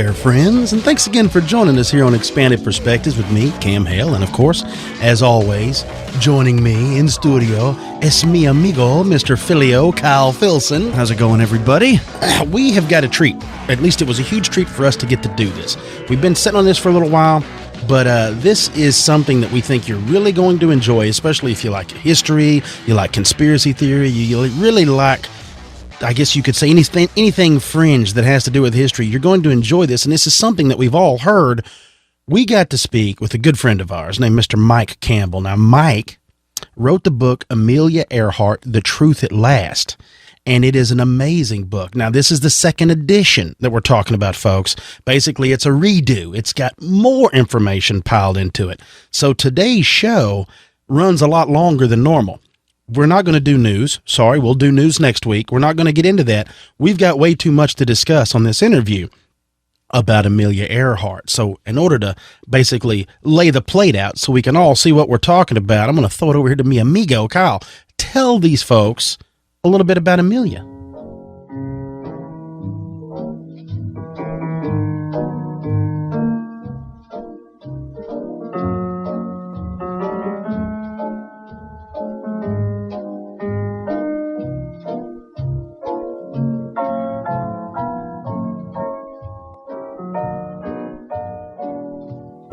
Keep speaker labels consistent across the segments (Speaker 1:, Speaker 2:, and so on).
Speaker 1: there, friends, and thanks again for joining us here on Expanded Perspectives with me, Cam Hale, and of course, as always, joining me in studio es mi amigo, Mr. Filio, Kyle Filson.
Speaker 2: How's it going, everybody?
Speaker 1: We have got a treat. At least it was a huge treat for us to get to do this. We've been sitting on this for a little while, but this is something that we think you're really going to enjoy, especially if you like history, you like conspiracy theory, you really like, I guess you could say, anything fringe that has to do with history. You're going to enjoy this, and this is something that we've all heard. We got to speak with a good friend of ours named Mr. Mike Campbell. Now, Mike wrote the book Amelia Earhart, The Truth at Last, and it is an amazing book. Now, this is the second edition that we're talking about, folks. Basically, it's a redo. It's got more information piled into it. So today's show runs a lot longer than normal. We're not going to do news. Sorry, we'll do news next week. We're not going to get into that. We've got way too much to discuss on this interview about Amelia Earhart. So in order to basically lay the plate out so we can all see what we're talking about, I'm going to throw it over here to mi amigo, Kyle. Tell these folks a little bit about Amelia.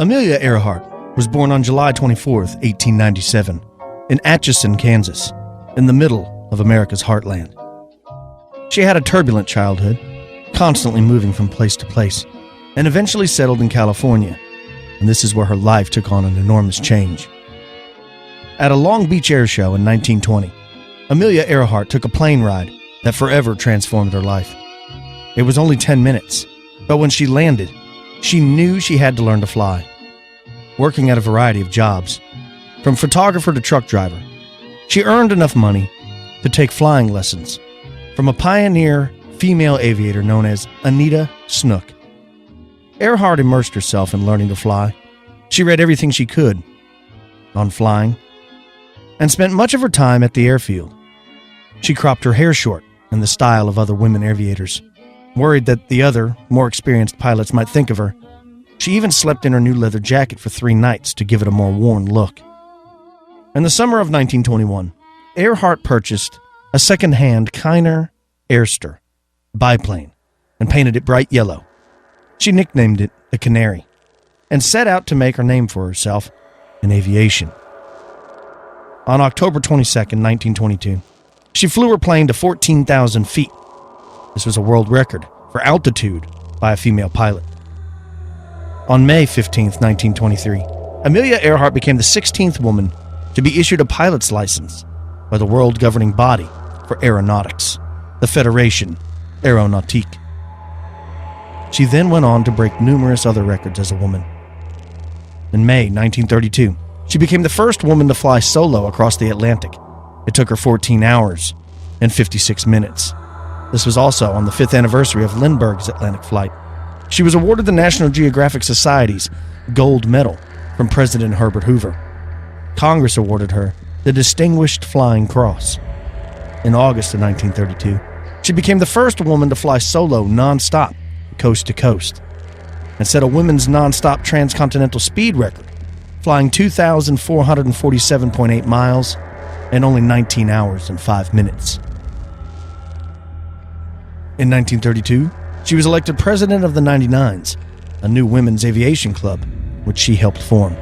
Speaker 2: Amelia Earhart was born on July 24th, 1897, in Atchison, Kansas, in the middle of America's heartland. She had a turbulent childhood, constantly moving from place to place, and eventually settled in California, and this is where her life took on an enormous change. At a Long Beach air show in 1920, Amelia Earhart took a plane ride that forever transformed her life. It was only 10 minutes, but when she landed, she knew she had to learn to fly. Working at a variety of jobs, from photographer to truck driver, she earned enough money to take flying lessons from a pioneer female aviator known as Anita Snook. Earhart immersed herself in learning to fly. She read everything she could on flying and spent much of her time at the airfield. She cropped her hair short in the style of other women aviators, worried that the other, more experienced pilots might think of her. She even slept in her new leather jacket for 3 nights to give it a more worn look. In the summer of 1921, Earhart purchased a second-hand Kiner Airster biplane and painted it bright yellow. She nicknamed it the Canary and set out to make her name for herself in aviation. On October 22, 1922, she flew her plane to 14,000 feet. This was a world record for altitude by a female pilot. On May 15, 1923, Amelia Earhart became the 16th woman to be issued a pilot's license by the world governing body for aeronautics, the Fédération Aéronautique. She then went on to break numerous other records as a woman. In May 1932, she became the first woman to fly solo across the Atlantic. It took her 14 hours and 56 minutes. This was also on the 5th anniversary of Lindbergh's Atlantic flight. She was awarded the National Geographic Society's Gold Medal from President Herbert Hoover. Congress awarded her the Distinguished Flying Cross. In August of 1932, she became the first woman to fly solo non-stop, coast to coast, and set a women's non-stop transcontinental speed record, flying 2,447.8 miles in only 19 hours and 5 minutes. In 1932, she was elected president of the 99s, a new women's aviation club, which she helped form.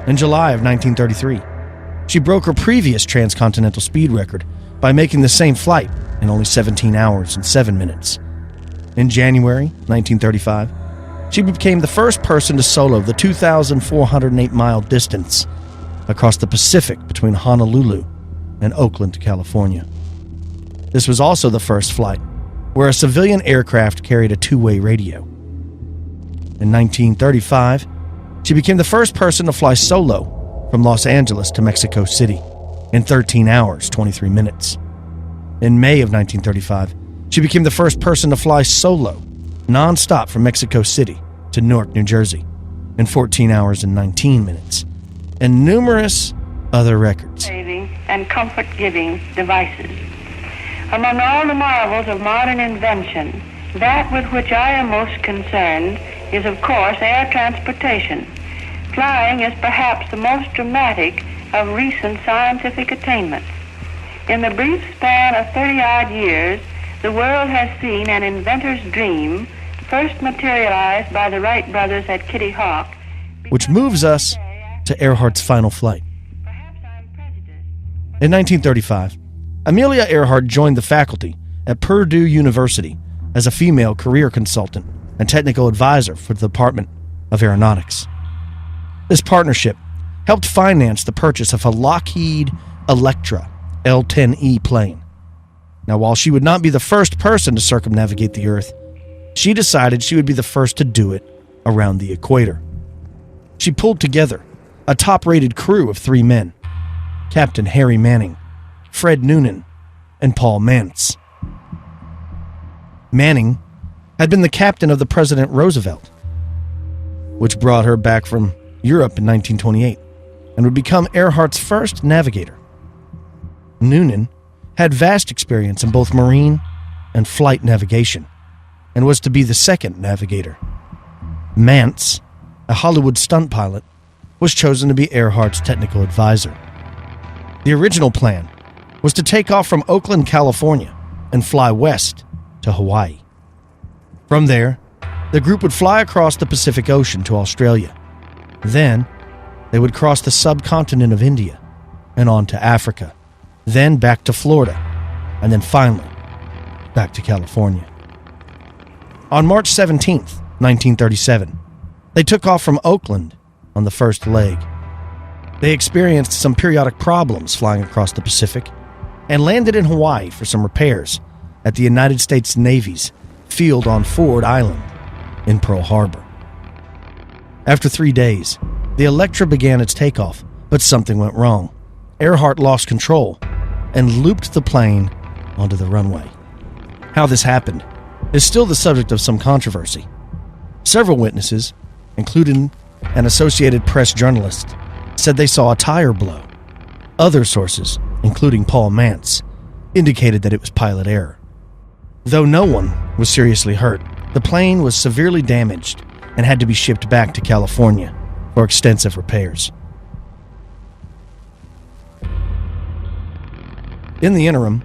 Speaker 2: In July of 1933, she broke her previous transcontinental speed record by making the same flight in only 17 hours and 7 minutes. In January 1935, she became the first person to solo the 2,408-mile distance across the Pacific between Honolulu and Oakland, California. This was also the first flight where a civilian aircraft carried a two-way radio. In 1935, she became the first person to fly solo from Los Angeles to Mexico City in 13 hours, 23 minutes. In May of 1935, she became the first person to fly solo, non-stop from Mexico City to Newark, New Jersey in 14 hours and 19 minutes, and numerous other records.
Speaker 3: Saving and comfort-giving devices. Among all the marvels of modern invention That with which I am most concerned is, of course, air transportation. Flying is perhaps the most dramatic of recent scientific attainments. In the brief span of 30-odd years, the world has seen an inventor's dream first materialized by the Wright brothers at Kitty Hawk.
Speaker 2: Which moves us to Earhart's final flight. In 1935, Amelia Earhart joined the faculty at Purdue University as a female career consultant and technical advisor for the Department of Aeronautics. This partnership helped finance the purchase of a Lockheed Electra L-10E plane. Now, while she would not be the first person to circumnavigate the Earth, she decided she would be the first to do it around the equator. She pulled together a top-rated crew of 3 men: Captain Harry Manning, Fred Noonan, and Paul Mantz. Manning had been the captain of the President Roosevelt, which brought her back from Europe in 1928 and would become Earhart's first navigator. Noonan had vast experience in both marine and flight navigation and was to be the second navigator. Mantz, a Hollywood stunt pilot, was chosen to be Earhart's technical advisor. The original plan was to take off from Oakland, California, and fly west to Hawaii. From there, the group would fly across the Pacific Ocean to Australia. Then, they would cross the subcontinent of India and on to Africa, then back to Florida, and then finally, back to California. On March 17th, 1937, they took off from Oakland on the first leg. They experienced some periodic problems flying across the Pacific and landed in Hawaii for some repairs at the United States Navy's field on Ford Island in Pearl Harbor. After 3 days, the Electra began its takeoff, but something went wrong. Earhart lost control and looped the plane onto the runway. How this happened is still the subject of some controversy. Several witnesses, including an Associated Press journalist, said they saw a tire blow. Other sources, including Paul Mantz, indicated that it was pilot error. Though no one was seriously hurt, the plane was severely damaged and had to be shipped back to California for extensive repairs. In the interim,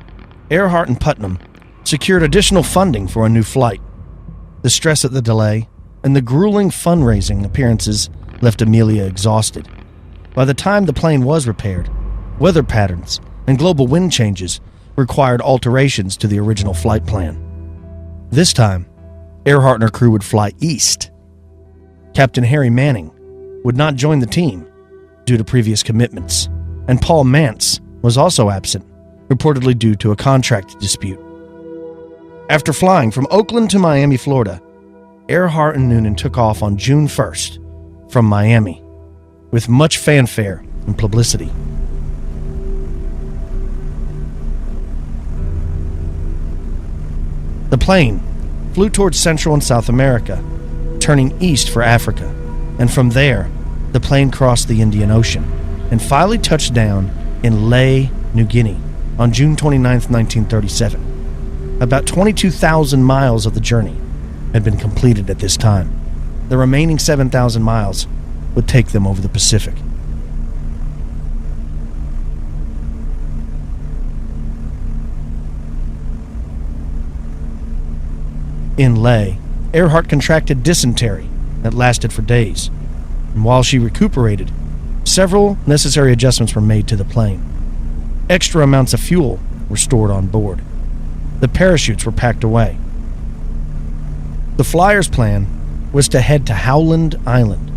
Speaker 2: Earhart and Putnam secured additional funding for a new flight. The stress of the delay and the grueling fundraising appearances left Amelia exhausted. By the time the plane was repaired, weather patterns and global wind changes required alterations to the original flight plan. This time, Earhart and her crew would fly east. Captain Harry Manning would not join the team due to previous commitments, and Paul Mantz was also absent, reportedly due to a contract dispute. After flying from Oakland to Miami, Florida, Earhart and Noonan took off on June 1st from Miami, with much fanfare and publicity. The plane flew towards Central and South America, turning east for Africa, and from there, the plane crossed the Indian Ocean and finally touched down in Lae, New Guinea on June 29, 1937. About 22,000 miles of the journey had been completed at this time. The remaining 7,000 miles would take them over the Pacific. In Lae, Earhart contracted dysentery that lasted for days, and while she recuperated, several necessary adjustments were made to the plane. Extra amounts of fuel were stored on board. The parachutes were packed away. The flyers' plan was to head to Howland Island,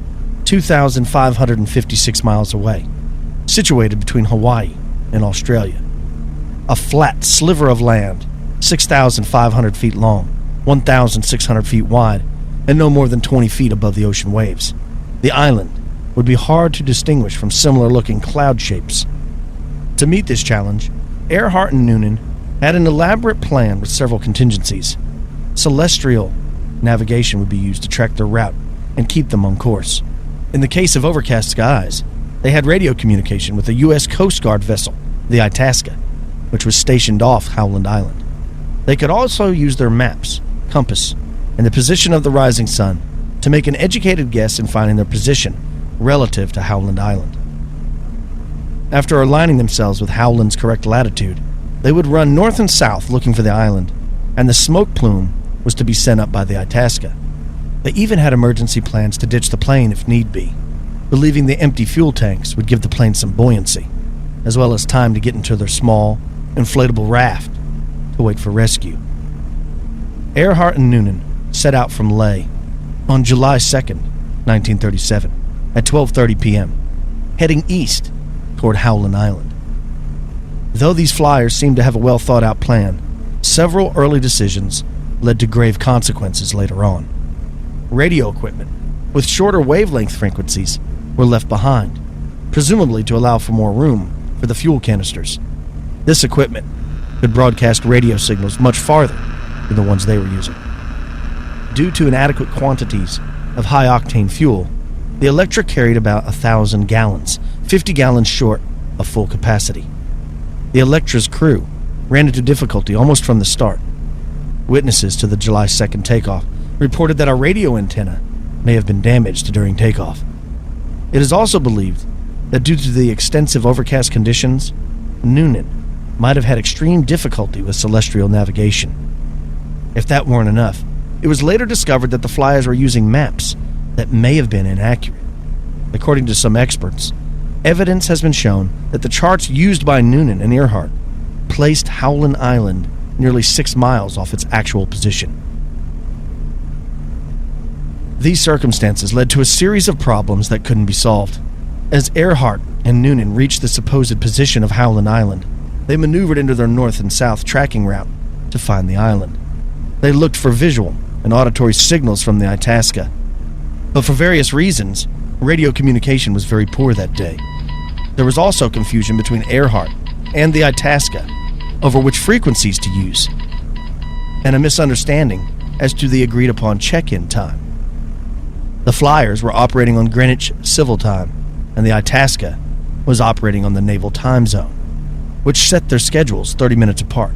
Speaker 2: 2,556 miles away, situated between Hawaii and Australia. A flat sliver of land, 6,500 feet long, 1,600 feet wide, and no more than 20 feet above the ocean waves. The island would be hard to distinguish from similar-looking cloud shapes. To meet this challenge, Earhart and Noonan had an elaborate plan with several contingencies. Celestial navigation would be used to track their route and keep them on course. In the case of overcast skies, they had radio communication with a U.S. Coast Guard vessel, the Itasca, which was stationed off Howland Island. They could also use their maps compass, and the position of the rising sun to make an educated guess in finding their position relative to Howland Island. After aligning themselves with Howland's correct latitude, they would run north and south looking for the island, and the smoke plume was to be sent up by the Itasca. They even had emergency plans to ditch the plane if need be, believing the empty fuel tanks would give the plane some buoyancy, as well as time to get into their small, inflatable raft to wait for rescue. Earhart and Noonan set out from Leh on July 2nd, 1937, at 12:30 p.m., heading east toward Howland Island. Though these flyers seemed to have a well-thought-out plan, several early decisions led to grave consequences later on. Radio equipment with shorter wavelength frequencies were left behind, presumably to allow for more room for the fuel canisters. This equipment could broadcast radio signals much farther than the ones they were using. Due to inadequate quantities of high-octane fuel, the Electra carried about 1,000 gallons, 50 gallons short of full capacity. The Electra's crew ran into difficulty almost from the start. Witnesses to the July 2nd takeoff reported that a radio antenna may have been damaged during takeoff. It is also believed that due to the extensive overcast conditions, Noonan might have had extreme difficulty with celestial navigation. If that weren't enough, it was later discovered that the flyers were using maps that may have been inaccurate. According to some experts, evidence has been shown that the charts used by Noonan and Earhart placed Howland Island nearly 6 miles off its actual position. These circumstances led to a series of problems that couldn't be solved. As Earhart and Noonan reached the supposed position of Howland Island, they maneuvered into their north and south tracking route to find the island. They looked for visual and auditory signals from the Itasca, but for various reasons, radio communication was very poor that day. There was also confusion between Earhart and the Itasca over which frequencies to use, and a misunderstanding as to the agreed-upon check-in time. The flyers were operating on Greenwich Civil Time, and the Itasca was operating on the Naval Time Zone, which set their schedules 30 minutes apart.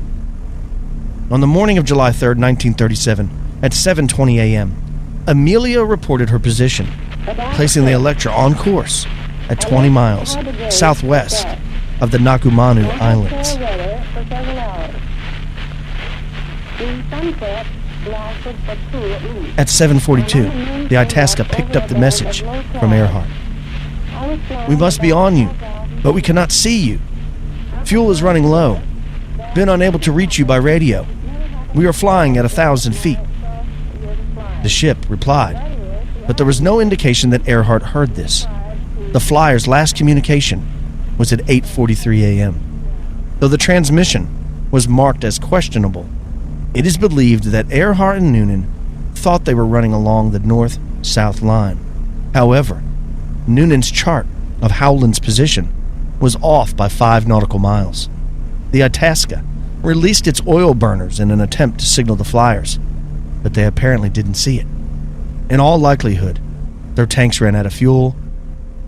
Speaker 2: On the morning of July 3rd, 1937, at 7:20 a.m., Amelia reported her position, placing the Electra on course at 20 miles southwest of the Nikumaroro Islands. At 7:42, the Itasca picked up the message from Earhart. "We must be on you, but we cannot see you. Fuel is running low. Been unable to reach you by radio. We are flying at 1,000 feet. The ship replied, but there was no indication that Earhart heard this. The flyer's last communication was at 8:43 a.m. Though the transmission was marked as questionable, it is believed that Earhart and Noonan thought they were running along the north-south line. However, Noonan's chart of Howland's position was off by 5 nautical miles. The Itasca released its oil burners in an attempt to signal the flyers, but they apparently didn't see it. In all likelihood, their tanks ran out of fuel,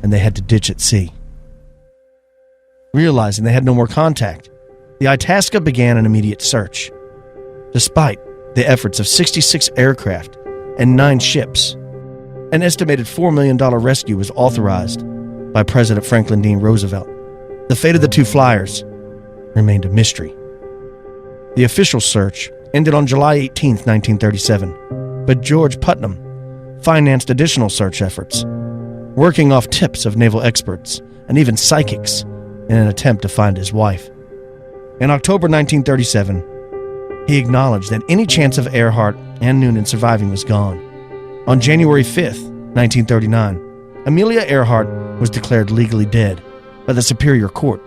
Speaker 2: and they had to ditch at sea. Realizing they had no more contact, the Itasca began an immediate search. Despite the efforts of 66 aircraft and 9 ships, an estimated $4 million rescue was authorized by President Franklin D. Roosevelt. The fate of the 2 flyers remained a mystery. The official search ended on July 18, 1937, but George Putnam financed additional search efforts, working off tips of naval experts and even psychics in an attempt to find his wife. In October 1937, he acknowledged that any chance of Earhart and Noonan surviving was gone. On January 5, 1939, Amelia Earhart was declared legally dead by the Superior Court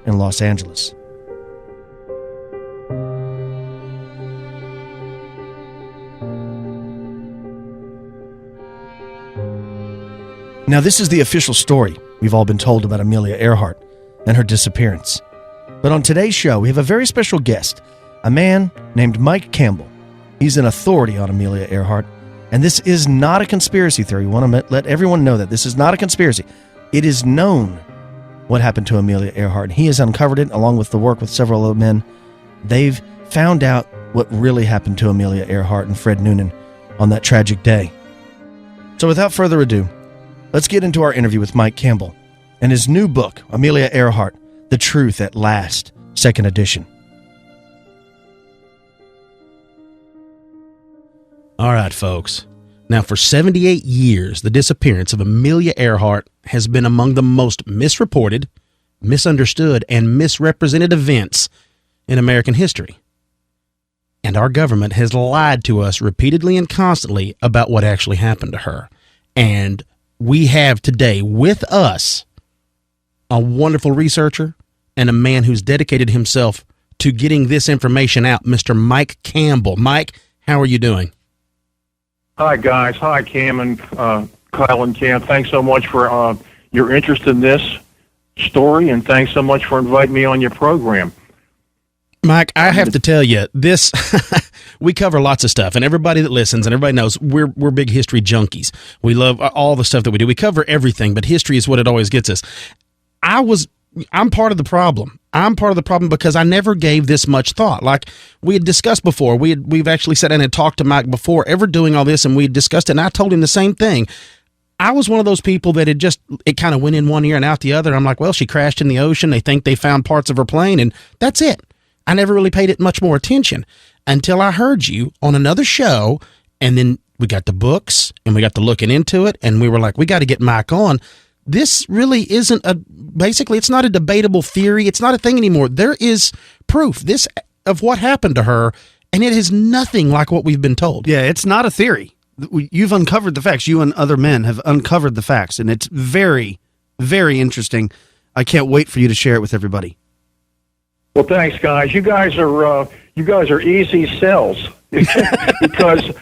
Speaker 2: in Los Angeles. Now, this is the official story we've all been told about Amelia Earhart and her disappearance. But on today's show, we have a very special guest, a man named Mike Campbell. He's an authority on Amelia Earhart, and this is not a conspiracy theory. We want to let everyone know that this is not a conspiracy. It is known what happened to Amelia Earhart. He has uncovered it along with the work with several other men. They've found out what really happened to Amelia Earhart and Fred Noonan on that tragic day. So without further ado, let's get into our interview with Mike Campbell and his new book, Amelia Earhart, The Truth at Last, 2nd edition.
Speaker 1: All right, folks. Now, for 78 years, the disappearance of Amelia Earhart has been among the most misreported, misunderstood, and misrepresented events in American history. And our government has lied to us repeatedly and constantly about what actually happened to her. And we have today with us a wonderful researcher and a man who's dedicated himself to getting this information out, Mr. Mike Campbell. Mike, how are you doing?
Speaker 4: Hi, guys. Hi, Cam and Kyle and Cam. Thanks so much for your interest in this story, and thanks so much for inviting me on your program.
Speaker 1: Mike, I have to tell you, this we cover lots of stuff, and everybody that listens and everybody knows we're big history junkies. We love all the stuff that we do. We cover everything, but history is what it always gets us. I'm part of the problem. I'm part of the problem because I never gave this much thought. Like we had discussed before, we've actually sat down and talked to Mike before ever doing all this, and we discussed it, and I told him the same thing. I was one of those people that it kind of went in one ear and out the other. I'm like, well, she crashed in the ocean. They think they found parts of her plane, and that's it. I never really paid it much more attention until I heard you on another show, and then we got the books, and we got to looking into it, and we were like, we got to get Mike on. This really isn't basically, it's not a debatable theory. It's not a thing anymore. There is proof of what happened to her, and it is nothing like what we've been told.
Speaker 5: Yeah, it's not a theory. You've uncovered the facts. You and other men have uncovered the facts, and it's very, very interesting. I can't wait for you to share it with everybody.
Speaker 4: Well, thanks, guys. You guys are easy sells because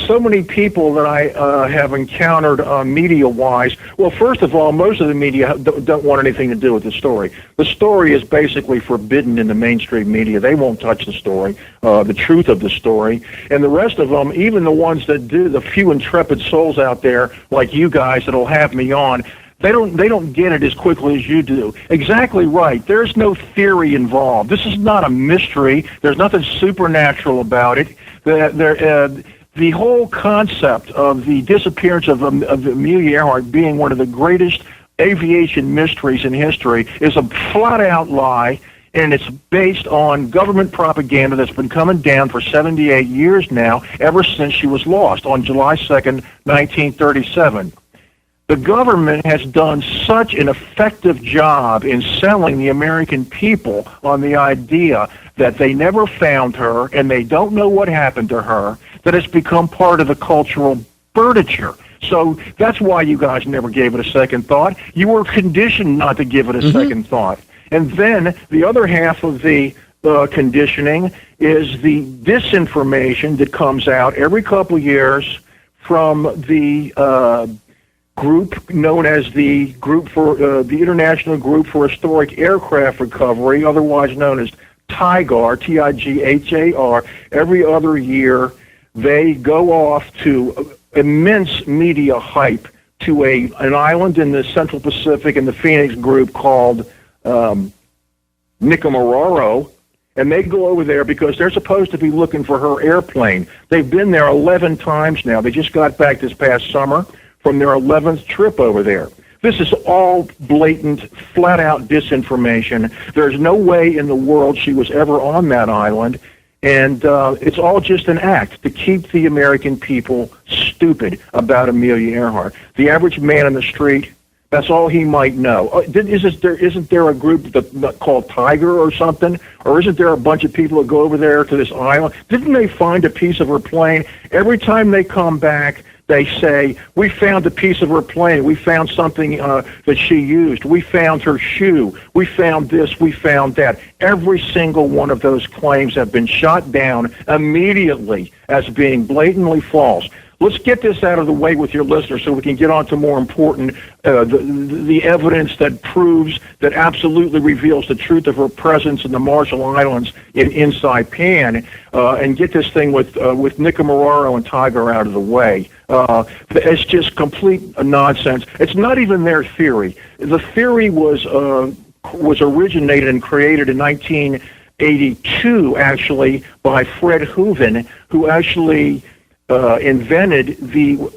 Speaker 4: so many people that I have encountered media-wise. Well, first of all, most of the media don't want anything to do with the story. The story is basically forbidden in the mainstream media. They won't touch the story, the truth of the story, and the rest of them, even the ones that do, the few intrepid souls out there like you guys that'll have me on. They don't get it as quickly as you do. Exactly right. There's no theory involved. This is not a mystery. There's nothing supernatural about it. The whole concept of the disappearance of Amelia Earhart being one of the greatest aviation mysteries in history is a flat-out lie, and it's based on government propaganda that's been coming down for 78 years now, ever since she was lost on July 2nd, 1937. The government has done such an effective job in selling the American people on the idea that they never found her and they don't know what happened to her, that it's become part of the cultural furniture. So that's why you guys never gave it a second thought. You were conditioned not to give it a second thought. And then the other half of the conditioning is the disinformation that comes out every couple of years from the group known as the International Group for Historic Aircraft Recovery, otherwise known as TIGHAR, TIGHAR. Every other year, they go off to immense media hype to an island in the Central Pacific in the Phoenix group called Nikumaroro, and they go over there because they're supposed to be looking for her airplane. They've been there 11 times now. They just got back this past summer from their 11th trip over there. This is all blatant, flat-out disinformation. There's no way in the world she was ever on that island, and it's all just an act to keep the American people stupid about Amelia Earhart. The average man in the street, that's all he might know. Isn't there a group called Tiger or something? Or isn't there a bunch of people that go over there to this island? Didn't they find a piece of her plane? Every time they come back, they say, we found a piece of her plane. We found something that she used. We found her shoe. We found this. We found that. Every single one of those claims have been shot down immediately as being blatantly false. Let's get this out of the way with your listeners so we can get on to more important, the evidence that proves, that absolutely reveals the truth of her presence in the Marshall Islands in Saipan, and get this thing with Nikumaroro and Tiger out of the way. It's just complete nonsense. It's not even their theory. The theory was originated and created in 19 1882, actually, by Fred Hooven, who actually invented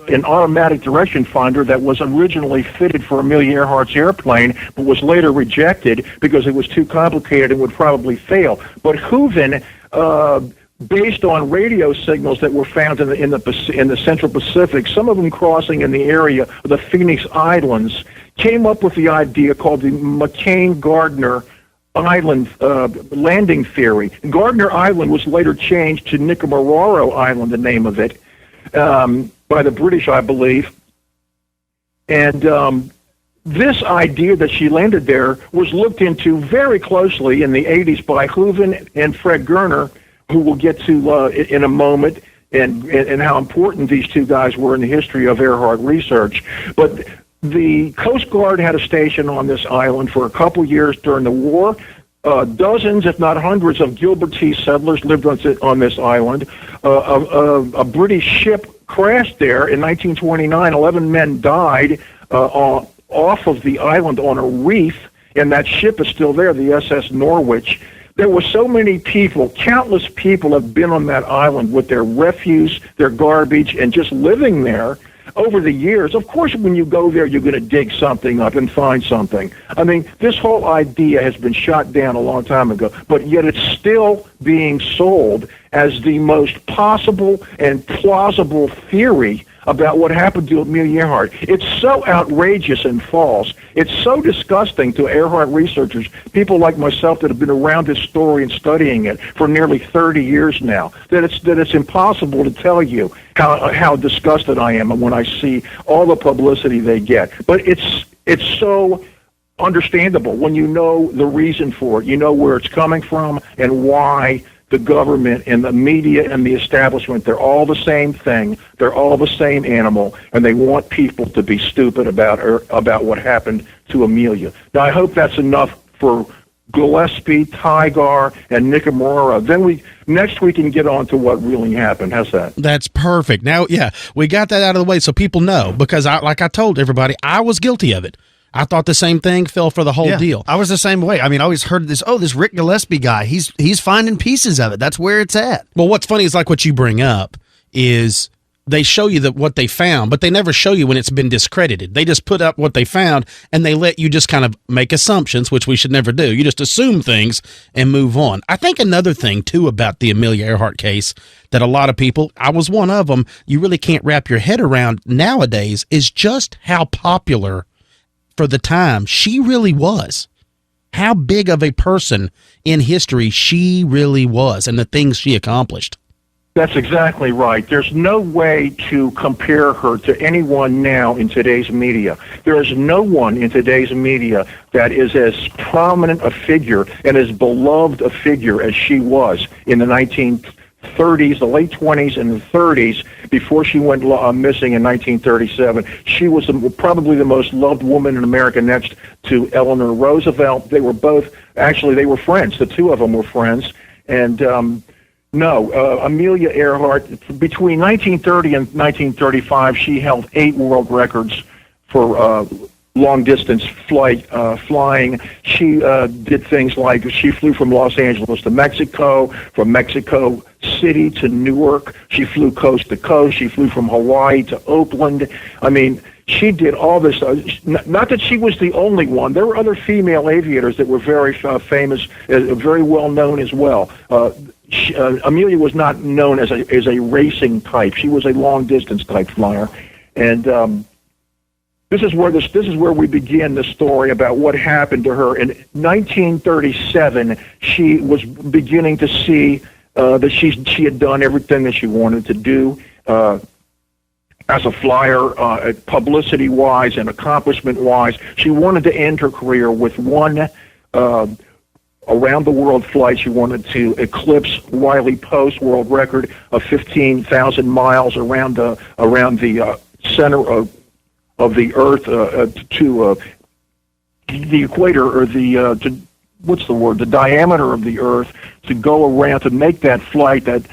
Speaker 4: an automatic direction finder that was originally fitted for Amelia Earhart's airplane, but was later rejected because it was too complicated and would probably fail. But Hooven, based on radio signals that were found in the Central Pacific, some of them crossing in the area of the Phoenix Islands, came up with the idea called the McCain-Gardner Island landing theory. Gardner Island was later changed to Nikumaroro Island, the name of it, by the British, I believe. And this idea that she landed there was looked into very closely in the 80s by Hooven and Fred Goerner, who we'll get to in a moment, and how important these two guys were in the history of Earhart research. But the Coast Guard had a station on this island for a couple years during the war. Dozens, if not hundreds, of Gilbertese settlers lived on this island. A British ship crashed there in 1929. 11 men died off of the island on a reef, and that ship is still there, the SS Norwich. There were so many people, countless people have been on that island with their refuse, their garbage, and just living there over the years. Of course, when you go there, you're going to dig something up and find something. I mean, this whole idea has been shot down a long time ago, but yet it's still being sold as the most possible and plausible theory about what happened to Amelia Earhart. It's so outrageous and false. It's so disgusting to Earhart researchers, people like myself that have been around this story and studying it for nearly 30 years now, that it's impossible to tell you how disgusted I am when I see all the publicity they get. But it's so understandable when you know the reason for it. You know where it's coming from and why. The government and the media and the establishment, they're all the same thing. They're all the same animal, and they want people to be stupid about what happened to Amelia. Now, I hope that's enough for Gillespie, Tygar, and Nikumaroro. Then next we can get on to what really happened. How's that?
Speaker 1: That's perfect. Now, yeah, we got that out of the way so people know, because like I told everybody, I was guilty of it. I thought the same thing, fell for the whole deal.
Speaker 5: I was the same way. I mean, I always heard this Rick Gillespie guy, he's finding pieces of it. That's where it's at.
Speaker 1: Well, what's funny is like what you bring up is they show you what they found, but they never show you when it's been discredited. They just put up what they found, and they let you just kind of make assumptions, which we should never do. You just assume things and move on. I think another thing, too, about the Amelia Earhart case that a lot of people, I was one of them, you really can't wrap your head around nowadays is just how popular for the time she really was, how big of a person in history she really was, and the things she accomplished.
Speaker 4: That's exactly right. There's no way to compare her to anyone now in today's media. There is no one in today's media that is as prominent a figure and as beloved a figure as she was in the 1930s, the late 20s and the 30s, before she went missing in 1937. She was probably the most loved woman in America, next to Eleanor Roosevelt. They were friends. The two of them were friends. And Amelia Earhart, between 1930 and 1935, she held 8 world records for long-distance flying. She did things like she flew from Los Angeles to Mexico, from Mexico City to Newark. She flew coast to coast. She flew from Hawaii to Oakland. I mean, she did all this. Not that she was the only one. There were other female aviators that were very famous, very well known as well. Amelia was not known as a racing type. She was a long-distance type flyer, and This is where we begin the story about what happened to her. In 1937, she was beginning to see that she had done everything that she wanted to do as a flyer, publicity-wise and accomplishment-wise. She wanted to end her career with one around-the-world flight. She wanted to eclipse Wiley Post's world record of 15,000 miles around the center of the Earth to the equator, or the diameter of the Earth, to go around, to make that flight, that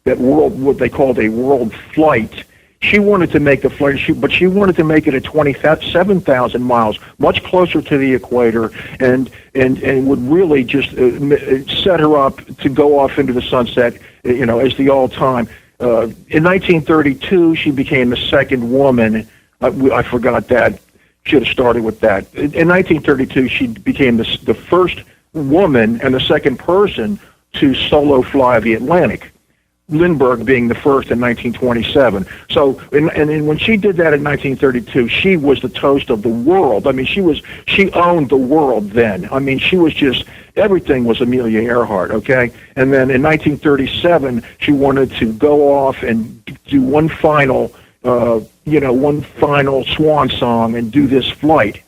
Speaker 4: world, what they called a world flight. She wanted to make the flight, but she wanted to make it at 27,000 miles, much closer to the equator, and would really just set her up to go off into the sunset, as the all-time. In 1932, she became the second woman. I forgot that. Should have started with that. In 1932, she became the first woman and the second person to solo fly the Atlantic. Lindbergh being the first in 1927. So, and when she did that in 1932, she was the toast of the world. I mean, she owned the world then. I mean, she was just, everything was Amelia Earhart, okay? And then in 1937, she wanted to go off and do one final swan song and do this flight.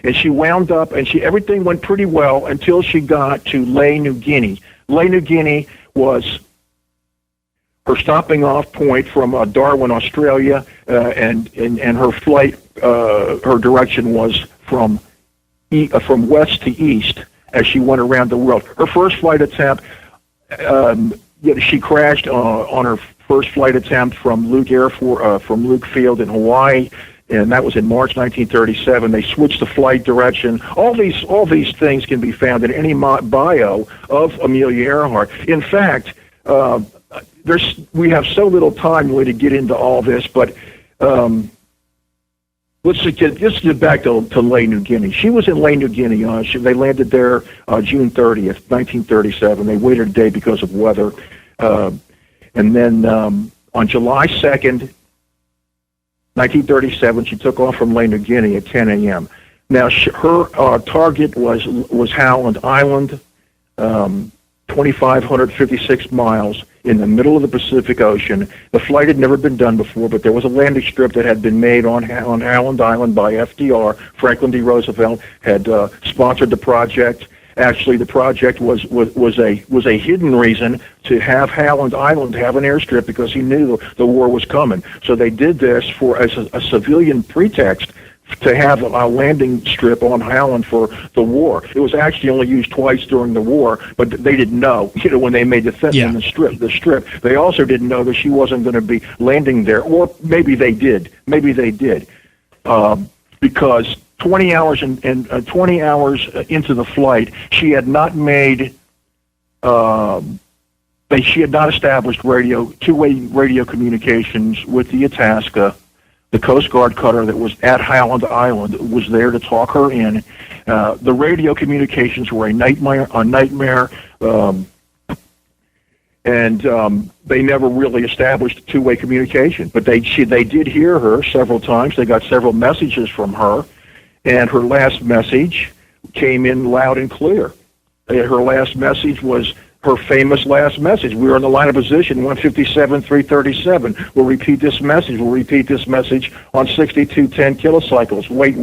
Speaker 4: And she wound up, and everything went pretty well until she got to Lae, New Guinea. Lae, New Guinea was her stopping off point from Darwin, Australia, and her flight, her direction was from west to east as she went around the world. Her first flight attempt, she crashed on her first flight attempt from Luke Field in Hawaii, and that was in March 1937. They switched the flight direction. All these things can be found in any bio of Amelia Earhart. In fact, we have so little time really to get into all this, but let's get back to Lae, New Guinea. She was in Lae, New Guinea. They landed there June 30th, 1937. They waited a day because of weather. And then on July 2nd, 1937, she took off from Lae, New Guinea at 10 a.m. Now, her target was Howland Island, 2,556 miles in the middle of the Pacific Ocean. The flight had never been done before, but there was a landing strip that had been made on Howland Island by FDR. Franklin D. Roosevelt had sponsored the project. Actually, the project was a hidden reason to have Howland Island have an airstrip because he knew the war was coming. So they did this as a civilian pretext to have a landing strip on Howland for the war. It was actually only used twice during the war, but they didn't know, when they made the strip. They also didn't know that she wasn't going to be landing there, or maybe they did. Because 20 hours and 20 hours into the flight, she had not made. She had not established two-way radio communications with the Itasca. The Coast Guard cutter that was at Howland Island was there to talk her in. The radio communications were a nightmare, and they never really established two-way communication. But they did hear her several times. They got several messages from her, and her last message came in loud and clear. Her last message was her famous last message. We were in the line of position, 157-337. We'll repeat this message. On 6210 kilocycles. Wait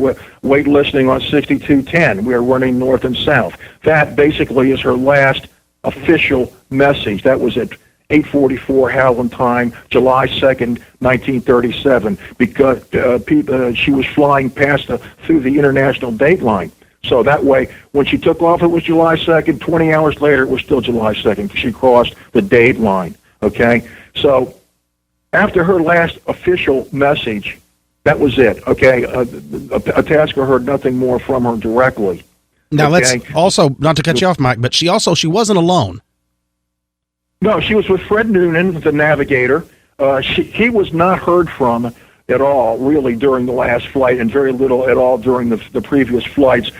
Speaker 4: listening on 6210. We are running north and south. That basically is her last official message. That was at 8:44 Howland time, July 2nd, 1937, because she was flying through the international date line. So that way, when she took off, it was July 2nd. 20 hours later, it was still July 2nd. She crossed the date line, okay? So after her last official message, that was it, okay? Itasca heard nothing more from her directly.
Speaker 1: Now, let's also, not to cut you off, Mike, but she wasn't alone.
Speaker 4: No, she was with Fred Noonan, the navigator. He was not heard from at all, really, during the last flight, and very little at all during the previous flights.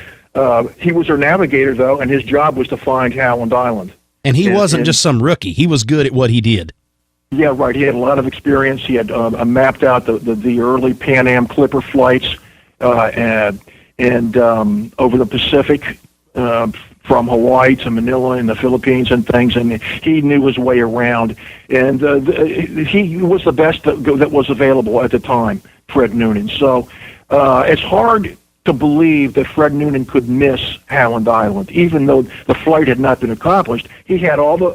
Speaker 4: He was her navigator, though, and his job was to find Howland Island.
Speaker 1: And he wasn't just some rookie. He was good at what he did.
Speaker 4: Yeah, right. He had a lot of experience. He had mapped out the early Pan Am Clipper flights and over the Pacific, from Hawaii to Manila in the Philippines and things, and he knew his way around. And he was the best that was available at the time, Fred Noonan. So it's hard to believe that Fred Noonan could miss Howland Island, even though the flight had not been accomplished. He had all the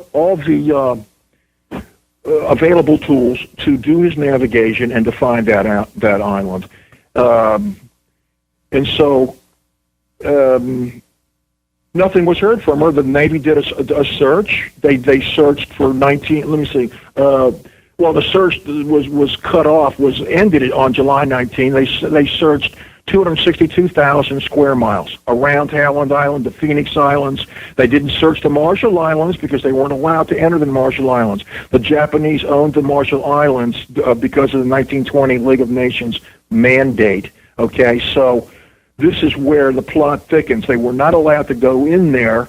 Speaker 4: available tools to do his navigation and to find that island. And so nothing was heard from her. The Navy did a search. They searched for Well, the search was cut off, was ended on July 19. They searched 262,000 square miles around Howland Island, the Phoenix Islands. They didn't search the Marshall Islands because they weren't allowed to enter the Marshall Islands. The Japanese owned the Marshall Islands because of the 1920 League of Nations mandate. Okay, so this is where the plot thickens. They were not allowed to go in there.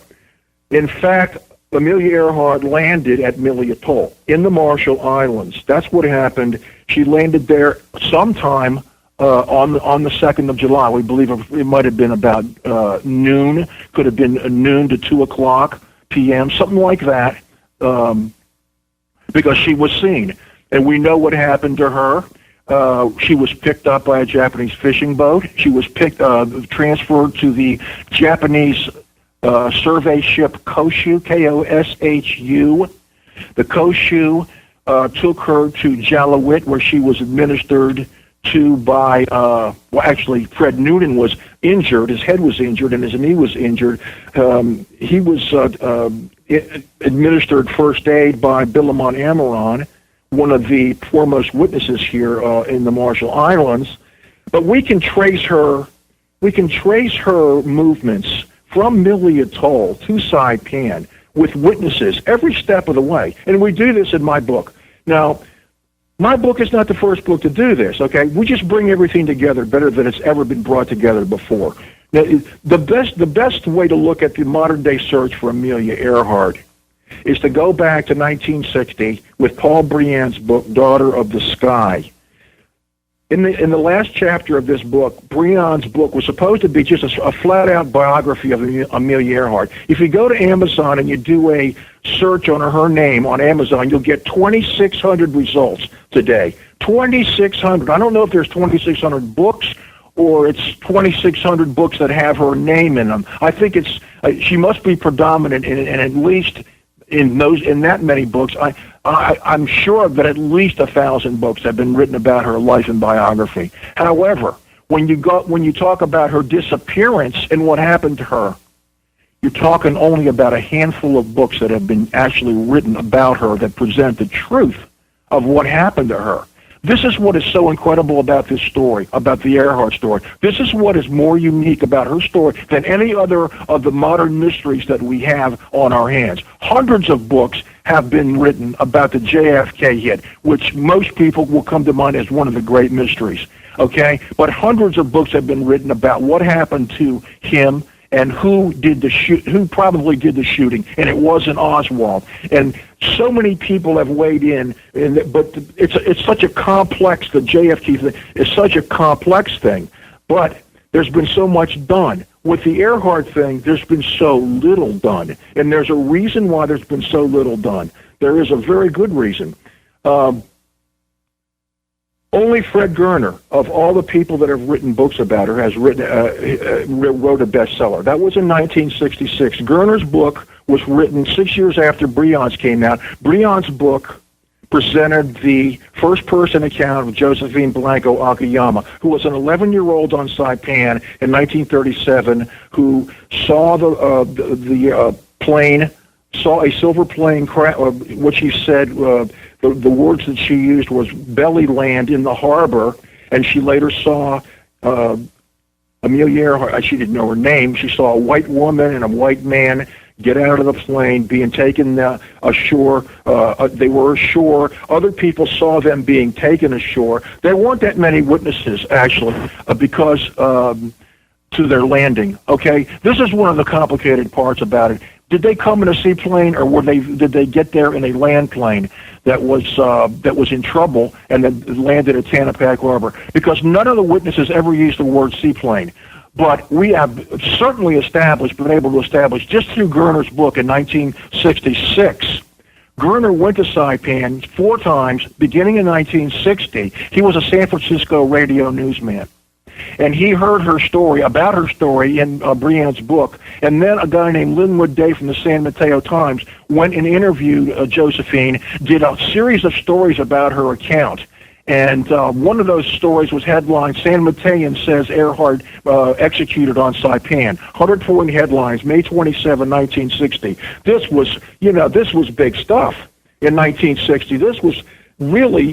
Speaker 4: In fact, Amelia Earhart landed at Amelia Atoll in the Marshall Islands. That's what happened. She landed there sometime on the 2nd of July. We believe it might have been about noon. Could have been noon to 2 o'clock p.m., something like that, because she was seen. And we know what happened to her. She was picked up by a Japanese fishing boat. She was transferred to the Japanese survey ship Koshu, Koshu. The Koshu took her to Jalawit, where she was administered to by, actually, Fred Noonan was injured. His head was injured and his knee was injured. He was administered first aid by Bilamon Amaron, one of the foremost witnesses here in the Marshall Islands. But we can trace her movements from Amelia Atoll to Saipan with witnesses every step of the way. And we do this in my book. Now, my book is not the first book to do this, okay? We just bring everything together better than it's ever been brought together before. Now, the best way to look at the modern-day search for Amelia Earhart is to go back to 1960 with Paul Briand's book, Daughter of the Sky. In the last chapter of this book, Briand's book was supposed to be just a flat-out biography of Amelia Earhart. If you go to Amazon and you do a search on her name on Amazon, you'll get 2,600 results today. 2,600. I don't know if there's 2,600 books or it's 2,600 books that have her name in them. I think she must be predominant in at least in that many books. I'm sure that at least 1,000 books have been written about her life and biography. However, when you talk about her disappearance and what happened to her, you're talking only about a handful of books that have been actually written about her that present the truth of what happened to her. This is what is so incredible about this story, about the Earhart story. This is what is more unique about her story than any other of the modern mysteries that we have on our hands. Hundreds of books have been written about the JFK hit, which most people will come to mind as one of the great mysteries, okay? But hundreds of books have been written about what happened to him and who probably did the shooting, and it wasn't Oswald. And so many people have weighed in, but it's such a complex, the JFK thing is such a complex thing, but there's been so much done. With the Earhart thing, there's been so little done, and there's a reason why there's been so little done. There is a very good reason. Only Fred Goerner, of all the people that have written books about her, has wrote a bestseller. That was in 1966. Goerner's book was written 6 years after Briand's came out. Briand's book presented the first-person account of Josephine Blanco Akiyama, who was an 11-year-old on Saipan in 1937, who saw the plane, saw a silver plane crash. What she said, the words that she used was belly land in the harbor, and she later saw Amelia Earhart. She didn't know her name. She saw a white woman and a white man get out of the plane, being taken ashore. They were ashore. Other people saw them being taken ashore. There weren't that many witnesses, actually, because to their landing. Okay, this is one of the complicated parts about it. Did they come in a seaplane, or did they get there in a land plane that was in trouble and then landed at Tanapak Harbor? Because none of the witnesses ever used the word seaplane. But we have certainly been able to establish, just through Goerner's book in 1966, Goerner went to Saipan 4 times, beginning in 1960. He was a San Francisco radio newsman. And he heard her story, in Briand's book. And then a guy named Linwood Day from the San Mateo Times went and interviewed Josephine, did a series of stories about her account. And one of those stories was headlined, San Matean says Earhart executed on Saipan. 140 headlines, May 27, 1960. This was big stuff in 1960. This was really,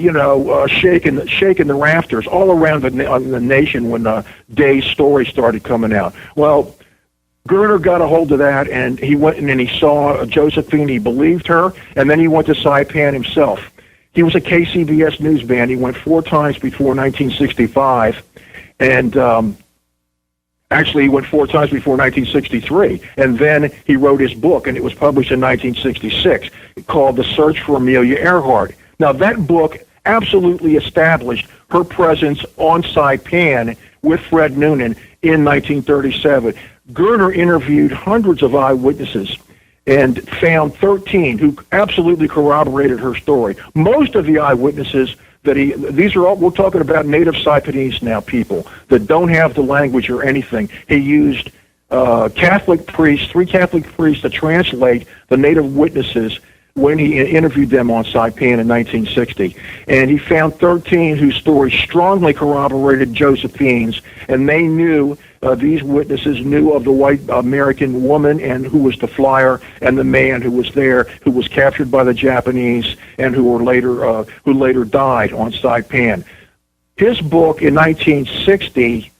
Speaker 4: shaking the rafters all around the nation when Day's story started coming out. Well, Goerner got a hold of that, and he went and he saw Josephine. He believed her, and then he went to Saipan himself. He was a KCBS newsman. He went 4 times before 1965, and actually he went 4 times before 1963. And then he wrote his book, and it was published in 1966, called The Search for Amelia Earhart. Now, that book absolutely established her presence on Saipan with Fred Noonan in 1937. Goerner interviewed hundreds of eyewitnesses and found 13 who absolutely corroborated her story. Most of the eyewitnesses these are all, we're talking about native Saipanese now, people that don't have the language or anything. He used 3 Catholic priests to translate the native witnesses when he interviewed them on Saipan in 1960. And he found 13 whose stories strongly corroborated Josephine's, and they knew, these witnesses knew of the white American woman and who was the flyer, and the man who was there, who was captured by the Japanese, and who later died on Saipan. His book in 1960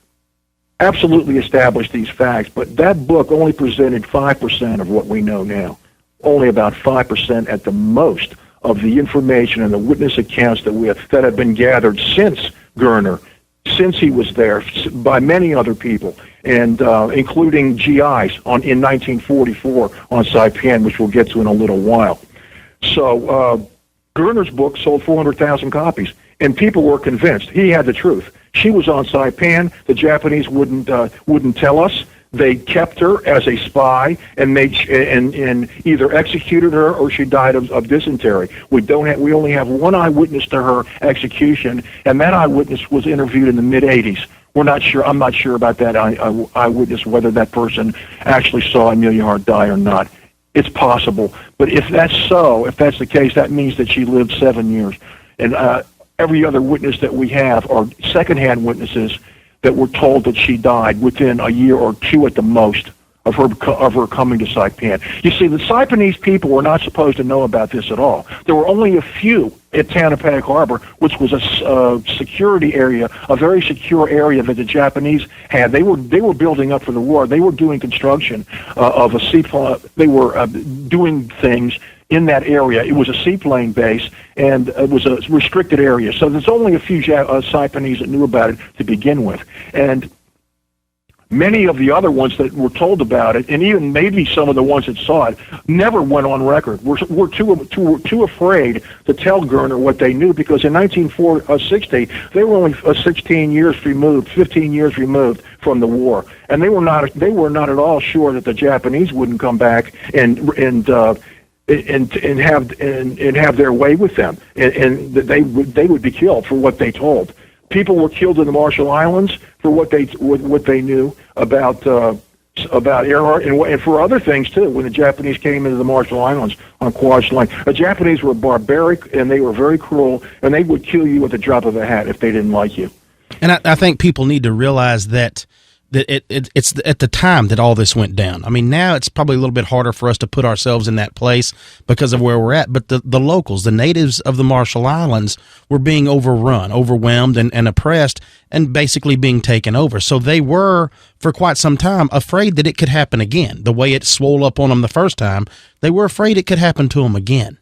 Speaker 4: absolutely established these facts, but that book only presented 5% of what we know now. Only about 5% at the most of the information and the witness accounts that have been gathered since Goerner, since he was there, by many other people, and including GIs in 1944 on Saipan, which we'll get to in a little while. So Goerner's book sold 400,000 copies, and people were convinced he had the truth. She was on Saipan. The Japanese wouldn't tell us. They kept her as a spy and either executed her or she died of dysentery. We only have one eyewitness to her execution, and that eyewitness was interviewed in the mid-'80s. We're not sure. I'm not sure about that eyewitness, whether that person actually saw Amelia Earhart die or not. It's possible, but if that's the case, that means that she lived 7 years, and every other witness that we have are secondhand witnesses that were told that she died within a year or 2 at the most of her coming to Saipan. You see, the Saipanese people were not supposed to know about this at all. There were only a few at Tanapak Harbor, which was a security area, a very secure area that the Japanese had. They were building up for the war. They were doing construction of a seaplane. They were doing things in that area. It was a seaplane base, and it was a restricted area. So there's only a few Saipanese that knew about it to begin with. And many of the other ones that were told about it, and even maybe some of the ones that saw it, never went on record. Were too afraid to tell Goerner what they knew, because in 1960, they were only 15 years removed from the war, and they were not at all sure that the Japanese wouldn't come back and have their way with them, and that they would be killed for what they told. People were killed in the Marshall Islands for what they knew about Earhart, and for other things too. When the Japanese came into the Marshall Islands on Kwajalein Line, the Japanese were barbaric and they were very cruel, and they would kill you with a drop of a hat if they didn't like you.
Speaker 1: And I think people need to realize that it's at the time that all this went down. I mean, now it's probably a little bit harder for us to put ourselves in that place because of where we're at. But the locals, the natives of the Marshall Islands, were being overwhelmed, and oppressed, and basically being taken over. So they were, for quite some time, afraid that it could happen again. The way it swole up on them the first time, they were afraid it could happen to them again.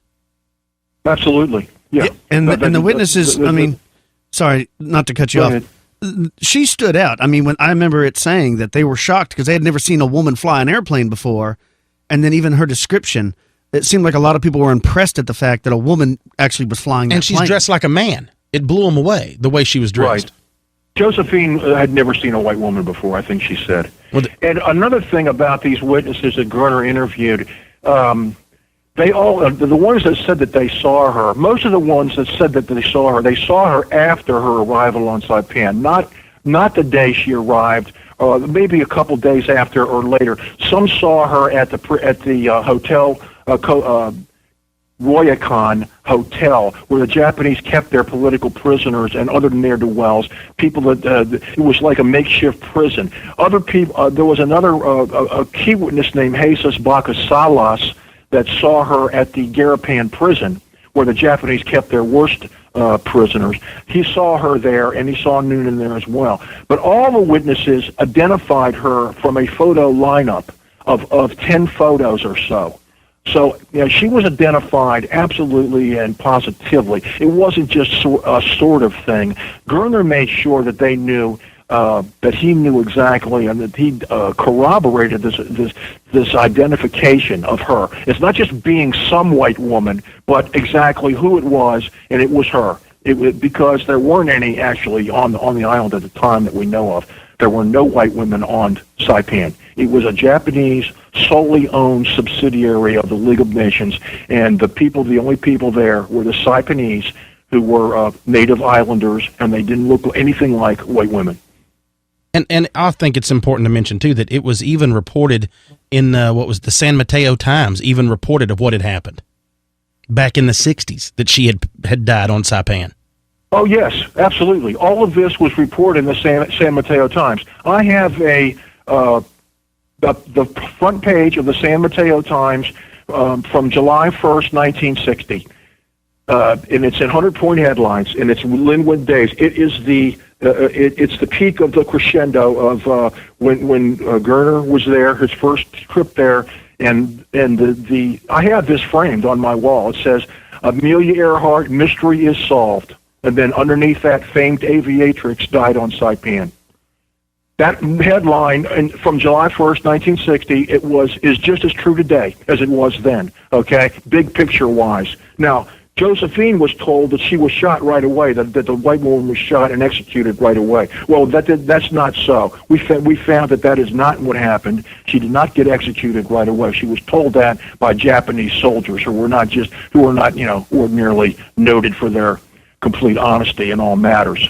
Speaker 4: Absolutely. Yeah.
Speaker 5: And the witnesses, I mean, sorry, not to cut you off. She stood out. I mean, when I remember it saying that they were shocked because they had never seen a woman fly an airplane before, and then even her description, it seemed like a lot of people were impressed at the fact that a woman actually was flying that
Speaker 1: and she's
Speaker 5: plane.
Speaker 1: Dressed like a man. It blew them away, the way she was dressed.
Speaker 4: Right. Josephine had never seen a white woman before, I think she said. And another thing about these witnesses that Goerner interviewed, they all, the ones that said that they saw her, most of the ones that said that they saw her after her arrival on Saipan, not the day she arrived, maybe a couple days after or later. Some saw her at the hotel, Royakan Hotel, where the Japanese kept their political prisoners and other ne'er-do-wells, people that it was like a makeshift prison. Other people, there was another a key witness named Jesus Bakasalas that saw her at the Garapan prison, where the Japanese kept their worst prisoners. He saw her there, and he saw Noonan there as well. But all the witnesses identified her from a photo lineup of 10 photos or so. So, she was identified absolutely and positively. It wasn't just a sort of thing. Goerner made sure that they knew, that he knew exactly, and that he corroborated this identification of her. It's not just being some white woman, but exactly who it was, and it was her. Because there weren't any actually on the island at the time that we know of. There were no white women on Saipan. It was a Japanese, solely owned subsidiary of the League of Nations, and the only people there were the Saipanese, who were native islanders, and they didn't look anything like white women.
Speaker 1: And I think it's important to mention, too, that it was even reported in, the San Mateo Times, even reported of what had happened back in the 60s, that she had died on Saipan.
Speaker 4: Oh, yes, absolutely. All of this was reported in the San Mateo Times. I have the front page of the San Mateo Times from July 1st, 1960. And it's in 100-point headlines, and it's Linwood Days. It is it's the peak of the crescendo of when Goerner was there, his first trip there, and I have this framed on my wall. It says, Amelia Earhart, mystery is solved. And then underneath that, famed aviatrix died on Saipan. That headline from July 1st, 1960, is just as true today as it was then, okay, big picture-wise. Now, Josephine was told that she was shot right away, that the white woman was shot and executed right away. Well, that's not so. We found that is not what happened. She did not get executed right away. She was told that by Japanese soldiers who were not ordinarily noted for their complete honesty in all matters.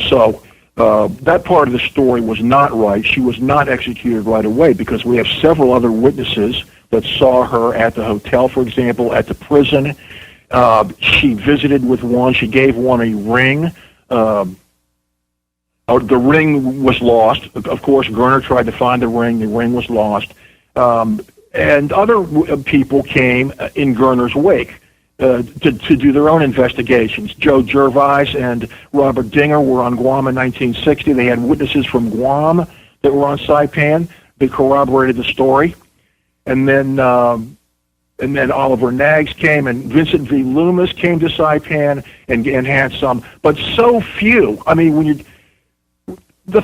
Speaker 4: So that part of the story was not right. She was not executed right away because we have several other witnesses that saw her at the hotel, for example, at the prison. She visited with one. She gave one a ring. The ring was lost. Of course, Goerner tried to find the ring. The ring was lost. And other people came in Goerner's wake to do their own investigations. Joe Gervais and Robert Dinger were on Guam in 1960. They had witnesses from Guam that were on Saipan. They corroborated the story. And then Oliver Knaggs came, and Vincent V. Loomis came to Saipan and had some, but so few. I mean, the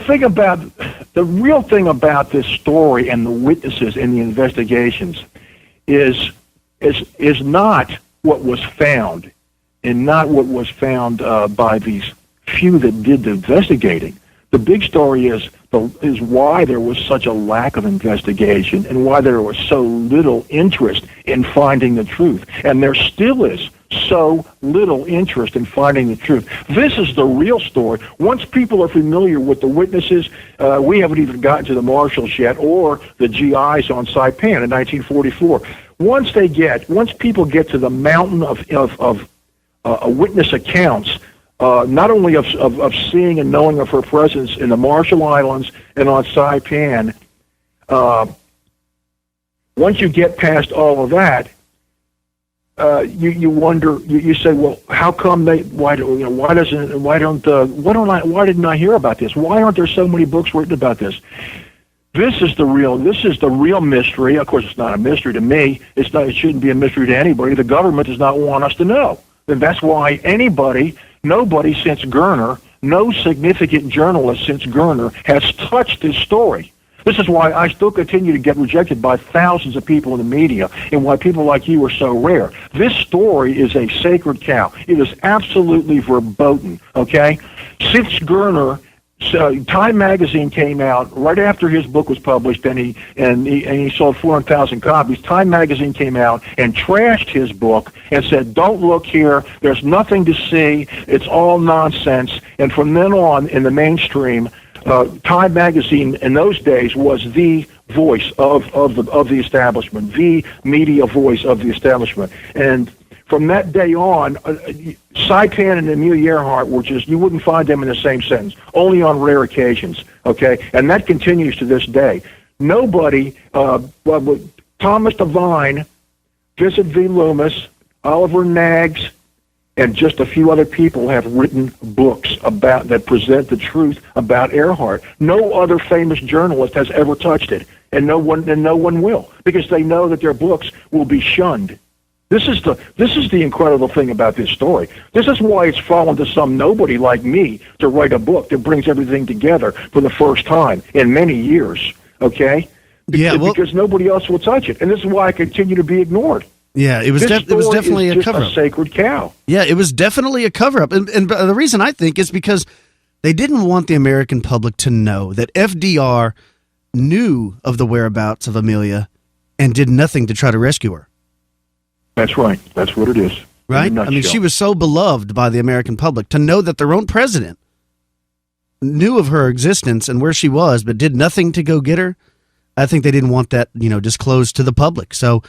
Speaker 4: real thing about this story and the witnesses and the investigations is not what was found, and not what was found by these few that did the investigating. The big story is why there was such a lack of investigation and why there was so little interest in finding the truth. And there still is so little interest in finding the truth. This is the real story. Once people are familiar with the witnesses, we haven't even gotten to the marshals yet or the GIs on Saipan in 1944. Once people get to the mountain of witness accounts, not only of seeing and knowing of her presence in the Marshall Islands and on Saipan, once you get past all of that, you wonder. You say, well, how come why didn't I hear about this? Why aren't there so many books written about this? This is the real mystery. Of course, it's not a mystery to me. It shouldn't be a mystery to anybody. The government does not want us to know. And that's why nobody since Goerner, no significant journalist since Goerner has touched this story. This is why I still continue to get rejected by thousands of people in the media, and why people like you are so rare. This story is a sacred cow. It is absolutely verboten, okay? Since Goerner, Time magazine came out right after his book was published, and he sold 400,000 copies. Time magazine came out and trashed his book and said, "Don't look here. There's nothing to see. It's all nonsense." And from then on, in the mainstream, Time magazine in those days was the voice of the establishment, the media voice of the establishment, and from that day on, Saipan and Amelia Earhart were just, you wouldn't find them in the same sentence, only on rare occasions, okay? And that continues to this day. Nobody, Thomas Devine, Vincent V. Loomis, Oliver Naggs, and just a few other people have written books about that present the truth about Earhart. No other famous journalist has ever touched it, and no one will, because they know that their books will be shunned. This is the incredible thing about this story. This is why it's fallen to some nobody like me to write a book that brings everything together for the first time in many years. Okay?
Speaker 5: Yeah,
Speaker 4: because nobody else will touch it, and this is why I continue to be ignored.
Speaker 5: Yeah, it was definitely a cover-up.
Speaker 4: A sacred cow.
Speaker 5: Yeah, it was definitely a cover-up. And the reason I think is because they didn't want the American public to know that FDR knew of the whereabouts of Amelia and did nothing to try to rescue her.
Speaker 4: That's right. That's what it is.
Speaker 5: Right? I mean, she was so beloved by the American public. To know that their own president knew of her existence and where she was, but did nothing to go get her, I think they didn't want that, disclosed to the public. So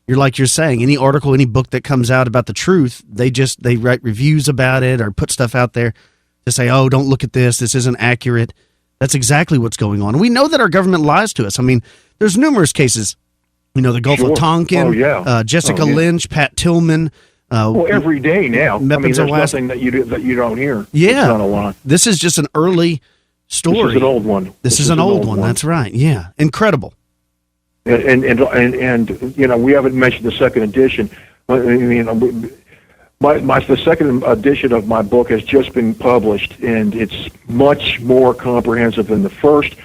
Speaker 5: you're saying, any article, any book that comes out about the truth, they write reviews about it or put stuff out there to say, oh, don't look at this isn't accurate. That's exactly what's going on. And we know that our government lies to us. I mean, there's numerous cases, the Gulf of Tonkin, Jessica Lynch, Pat Tillman.
Speaker 4: Every day now. There's nothing that you don't hear.
Speaker 5: Yeah.
Speaker 4: It's not a lot.
Speaker 5: This is just an early story.
Speaker 4: This is an old one.
Speaker 5: This is an old one. That's right. Yeah. Incredible.
Speaker 4: And we haven't mentioned the second edition. The second edition of my book has just been published, and it's much more comprehensive than the first.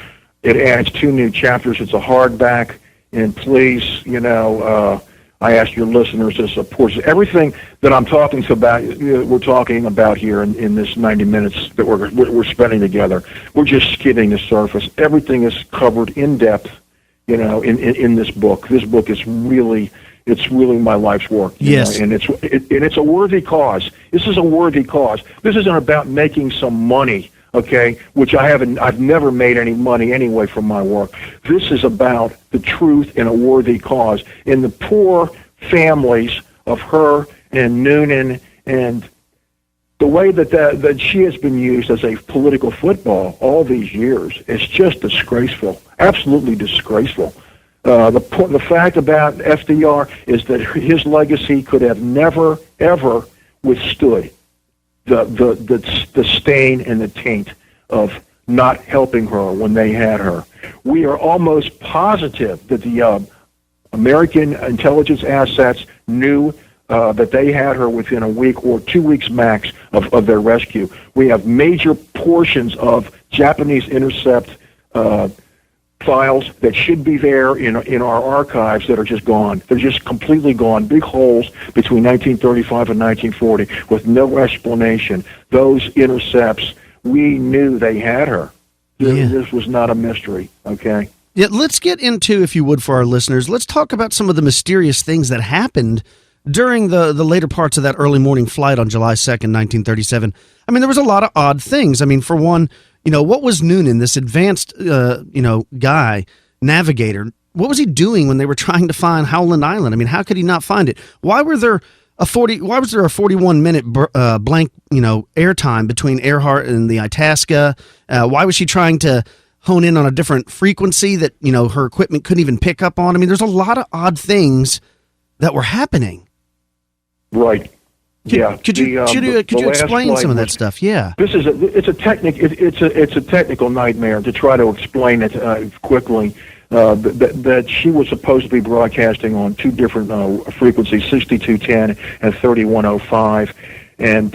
Speaker 4: It adds 2 new chapters. It's a hardback, and please, I ask your listeners to support everything that I'm talking about. We're talking about here in this 90 minutes that we're spending together. We're just skimming the surface. Everything is covered in depth. In this book. This book is really my life's work.
Speaker 5: Yes.
Speaker 4: And it's a worthy cause. This is a worthy cause. This isn't about making some money, okay, which I've never made any money anyway from my work. This is about the truth in a worthy cause. In the poor families of her and Noonan, and the way that she has been used as a political football all these years is just disgraceful, absolutely disgraceful. The fact about FDR is that his legacy could have never, ever withstood the stain and the taint of not helping her when they had her. We are almost positive that the American intelligence assets knew that they had her within a week or 2 weeks max of their rescue. We have major portions of Japanese intercept files that should be there in our archives that are just gone. They're just completely gone. Big holes between 1935 and 1940 with no explanation. Those intercepts, we knew they had her. This was not a mystery, okay?
Speaker 5: Yeah, let's get into, if you would, for our listeners, let's talk about some of the mysterious things that happened during the later parts of that early morning flight on July 2nd, 1937. I mean, there was a lot of odd things. I mean, for one, what was Noonan, this advanced, guy, navigator, what was he doing when they were trying to find Howland Island? I mean, how could he not find it? Why was there a 41-minute blank, airtime between Earhart and the Itasca? Why was she trying to hone in on a different frequency that, her equipment couldn't even pick up on? I mean, there's a lot of odd things that were happening.
Speaker 4: Right.
Speaker 5: Could you explain some of that stuff? Yeah.
Speaker 4: It's a technical nightmare to try to explain it quickly. That she was supposed to be broadcasting on 2 different frequencies, 6210 and 3105, and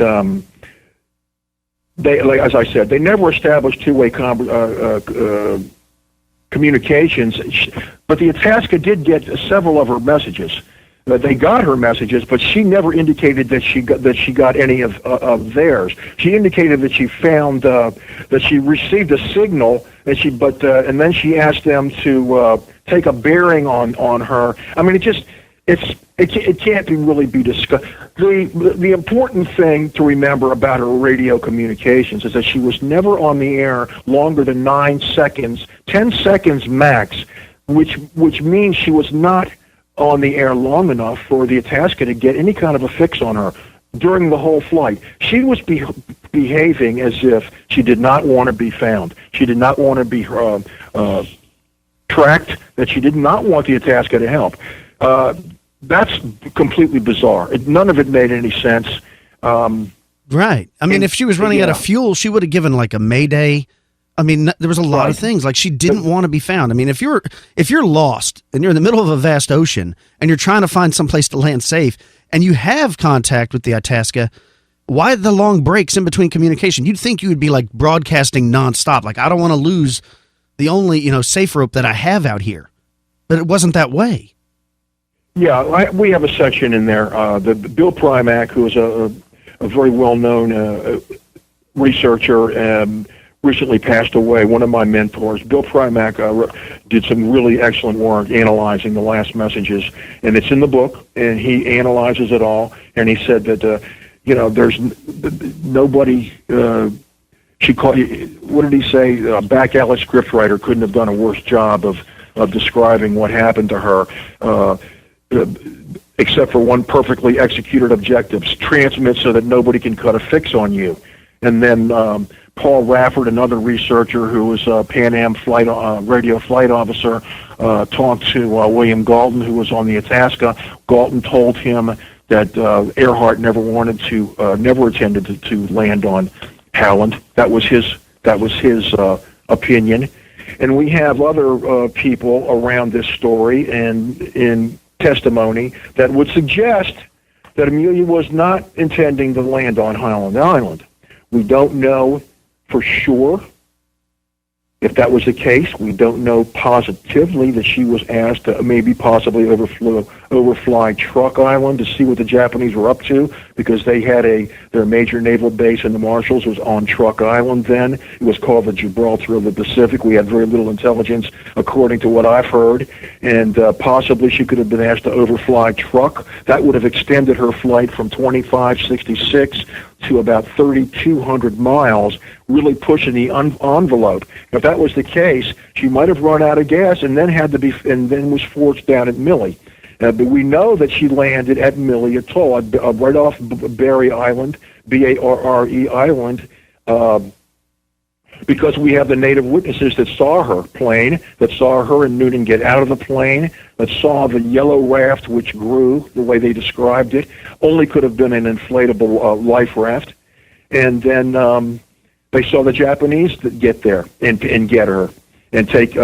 Speaker 4: they, like as I said, they never established two-way communications. But the Itasca did get several of her messages. They got her messages, but she never indicated that she got any of theirs. She indicated that she found that she received a signal, and then she asked them to take a bearing on her. I mean, it can't really be discussed. The important thing to remember about her radio communications is that she was never on the air longer than 9 seconds, 10 seconds max, which means she was not on the air long enough for the Itasca to get any kind of a fix on her during the whole flight. She was behaving as if she did not want to be found. She did not want to be tracked, that she did not want the Itasca to help. that's completely bizarre. None of it made any sense.
Speaker 5: Right. I mean, if she was running out of fuel, she would have given like a mayday. I mean, there was a lot of things. Like, she didn't want to be found. I mean, if you're lost and you're in the middle of a vast ocean and you're trying to find some place to land safe and you have contact with the Itasca, why the long breaks in between communication? You'd think you would be like broadcasting nonstop. Like, I don't want to lose the only, safe rope that I have out here. But it wasn't that way.
Speaker 4: Yeah, we have a section in there. The Bill Prymak, who is a very well-known researcher, recently passed away, one of my mentors. Bill Prymak did some really excellent work analyzing the last messages, and it's in the book, and he analyzes it all, and he said that, there's nobody, what did he say? A back alley scriptwriter couldn't have done a worse job of describing what happened to her, except for one perfectly executed objective: transmit so that nobody can cut a fix on you. And then Paul Rafford, another researcher who was a Pan Am radio flight officer, talked to William Galton, who was on the Itasca. Galton told him that Earhart never intended to land on Howland. That was his opinion. And we have other people around this story and in testimony that would suggest that Amelia was not intending to land on Howland Island. We don't know for sure if that was the case. We don't know positively that she was asked to maybe possibly overfly Truk Island to see what the Japanese were up to, because they had their major naval base in the Marshalls was on Truk Island then. It was called the Gibraltar of the Pacific. We had very little intelligence, according to what I've heard, and possibly she could have been asked to overfly Truk. That would have extended her flight from 2566 to about 3,200 miles, really pushing the envelope. If that was the case, she might have run out of gas and then was forced down at Millie. But we know that she landed at Millie Atoll, right off Barre Island, Barre Island, because we have the native witnesses that saw her plane, that saw her and Noonan get out of the plane, that saw the yellow raft which grew the way they described it. Only could have been an inflatable life raft. And then they saw the Japanese get there and get her and take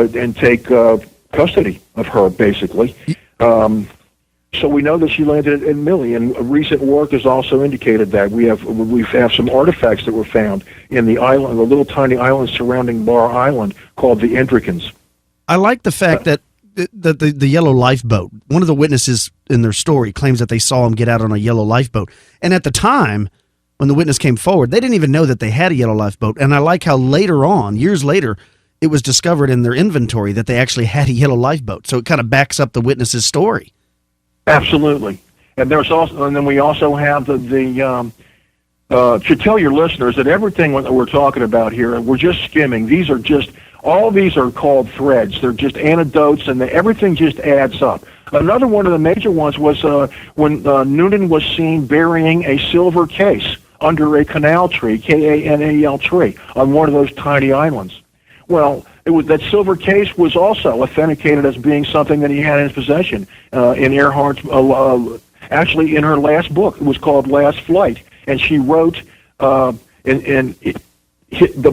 Speaker 4: custody of her, basically. So we know that she landed in Millie, and recent work has also indicated that we have some artifacts that were found in the island, the little tiny island surrounding Barre Island, called the Endrikins.
Speaker 5: I like the fact that the yellow lifeboat. One of the witnesses in their story claims that they saw him get out on a yellow lifeboat, and at the time when the witness came forward, they didn't even know that they had a yellow lifeboat. And I like how later on, years later, it was discovered in their inventory that they actually had a yellow lifeboat. So it kind of backs up the witness's story.
Speaker 4: Absolutely. And then we also have to tell your listeners that everything that we're talking about here, we're just skimming. All these are called threads. They're just anecdotes, and everything just adds up. Another one of the major ones was when Noonan was seen burying a silver case under a canal tree, Kanal tree, on one of those tiny islands. Well, that silver case was also authenticated as being something that he had in his possession in Earhart's, actually in her last book. It was called Last Flight, and she wrote, the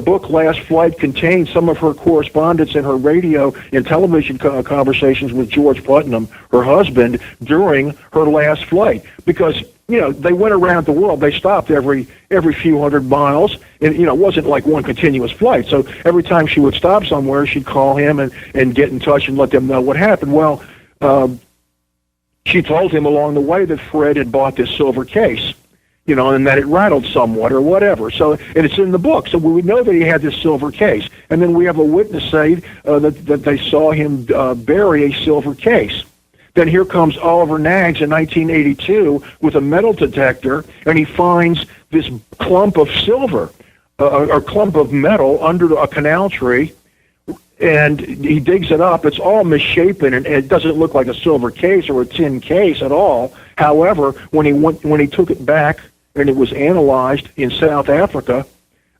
Speaker 4: book Last Flight contained some of her correspondence and her radio and television conversations with George Putnam, her husband, during her last flight, because they went around the world. They stopped every few hundred miles, and it wasn't like one continuous flight. So every time she would stop somewhere, she'd call him and get in touch and let them know what happened. Well, she told him along the way that Fred had bought this silver case, and that it rattled somewhat or whatever. So, and it's in the book. So we know that he had this silver case. And then we have a witness say that they saw him bury a silver case. Then here comes Oliver Knaggs in 1982 with a metal detector, and he finds this clump of silver, or clump of metal under a canal tree, and he digs it up. It's all misshapen, and it doesn't look like a silver case or a tin case at all. However, when he took it back and it was analyzed in South Africa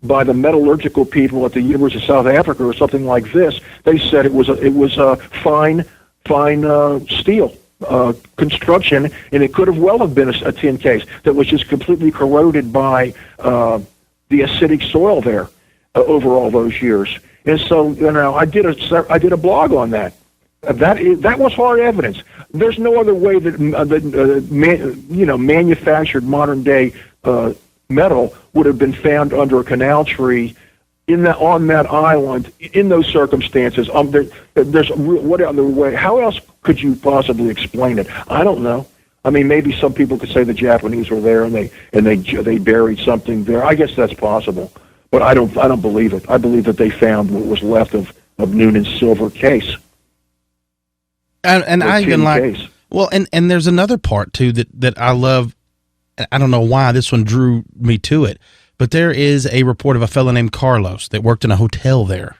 Speaker 4: by the metallurgical people at the University of South Africa or something like this, they said it was a fine steel. construction, and it could have well have been a tin case that was just completely corroded by the acidic soil there over all those years. And so, I did a blog on that. That was hard evidence. There's no other way that manufactured modern day metal would have been found under a canal tree on that island in those circumstances. There's what other way? How else could you possibly explain it? I don't know. I mean, maybe some people could say the Japanese were there and they buried something there. I guess that's possible, but I don't believe it. I believe that they found what was left of Noonan's silver case.
Speaker 1: And I even like, well, and there's another part too that I love. I don't know why this one drew me to it, but there is a report of a fellow named Carlos that worked in a hotel there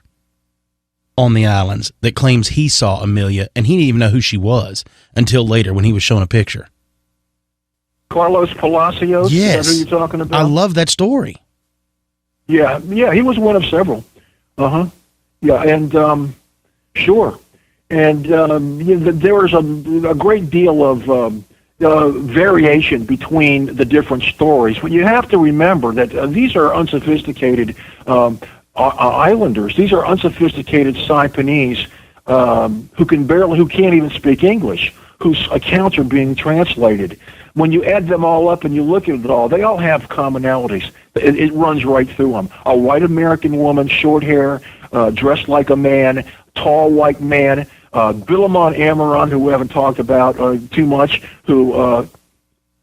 Speaker 1: on the islands that claims he saw Amelia, and he didn't even know who she was until later when he was shown a picture.
Speaker 4: Carlos Palacios?
Speaker 1: Yes.
Speaker 4: Is that who you're talking about?
Speaker 1: I love that story.
Speaker 4: Yeah, he was one of several. Yeah, and sure. And there was a great deal of variation between the different stories. But you have to remember that these are unsophisticated islanders. These are unsophisticated Saipanese who can't even speak English, whose accounts are being translated. When you add them all up and you look at it all, they all have commonalities. It runs right through them. A white American woman, short hair, dressed like a man, tall white man. Bilamon Amaron, who we haven't talked about too much, who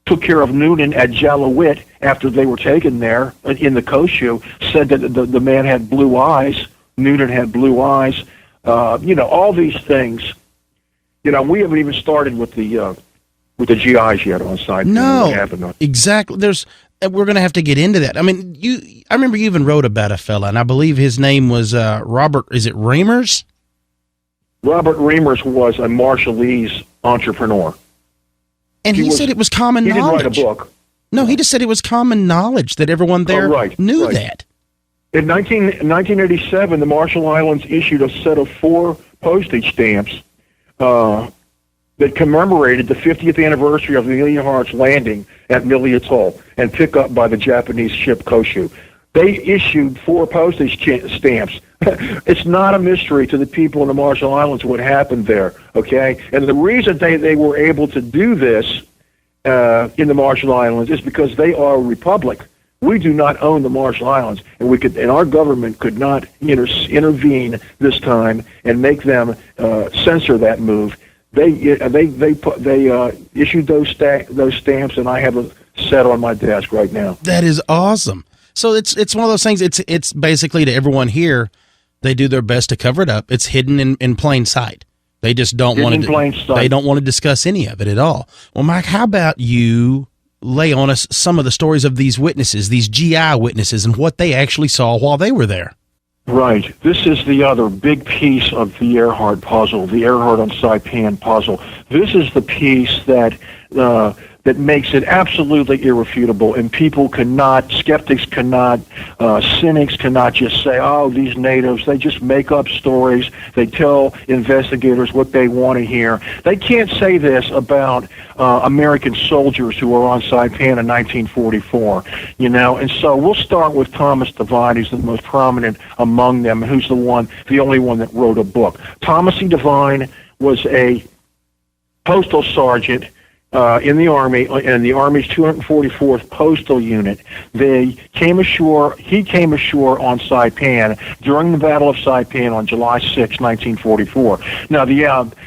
Speaker 4: took care of Noonan at Jalawit after they were taken there in the Koshu, said that the man had blue eyes. Noonan had blue eyes. All these things. We haven't even started with the GIs yet on site.
Speaker 1: No, exactly. We're going to have to get into that. I mean, I remember you even wrote about a fella, and I believe his name was Robert. Is it Reimers?
Speaker 4: Robert Reimers was a Marshallese entrepreneur.
Speaker 1: And he said it was common knowledge.
Speaker 4: He didn't write a book.
Speaker 1: No, he just said it was common knowledge that everyone there knew that.
Speaker 4: In 1987, the Marshall Islands issued a set of 4 postage stamps that commemorated the 50th anniversary of Amelia Earhart's landing at Mille Atoll and pick up by the Japanese ship Koshu. They issued 4 postage stamps. It's not a mystery to the people in the Marshall Islands what happened there, okay? And the reason they were able to do this in the Marshall Islands is because they are a republic. We do not own the Marshall Islands, and our government could not intervene this time and make them censor that move. They issued those stamps, and I have a set on my desk right now.
Speaker 1: That is awesome. So it's one of those things. It's basically to everyone here. They do their best to cover it up. It's hidden in plain sight. They just don't want to. They don't want to discuss any of it at all. Well, Mike, how about you lay on us some of the stories of these witnesses, these GI witnesses, and what they actually saw while they were there?
Speaker 4: Right. This is the other big piece of the Earhart puzzle, the Earhart on Saipan puzzle. This is the piece that makes it absolutely irrefutable, and skeptics cannot, cynics cannot just say, oh, these natives, they just make up stories, they tell investigators what they want to hear. They can't say this about American soldiers who were on Saipan in 1944, and so we'll start with Thomas Devine, who's the most prominent among them, who's the only one that wrote a book. Thomas E. Devine was a postal sergeant in the Army, in the Army's 244th Postal Unit. He came ashore on Saipan during the Battle of Saipan on July 6, 1944. Now, the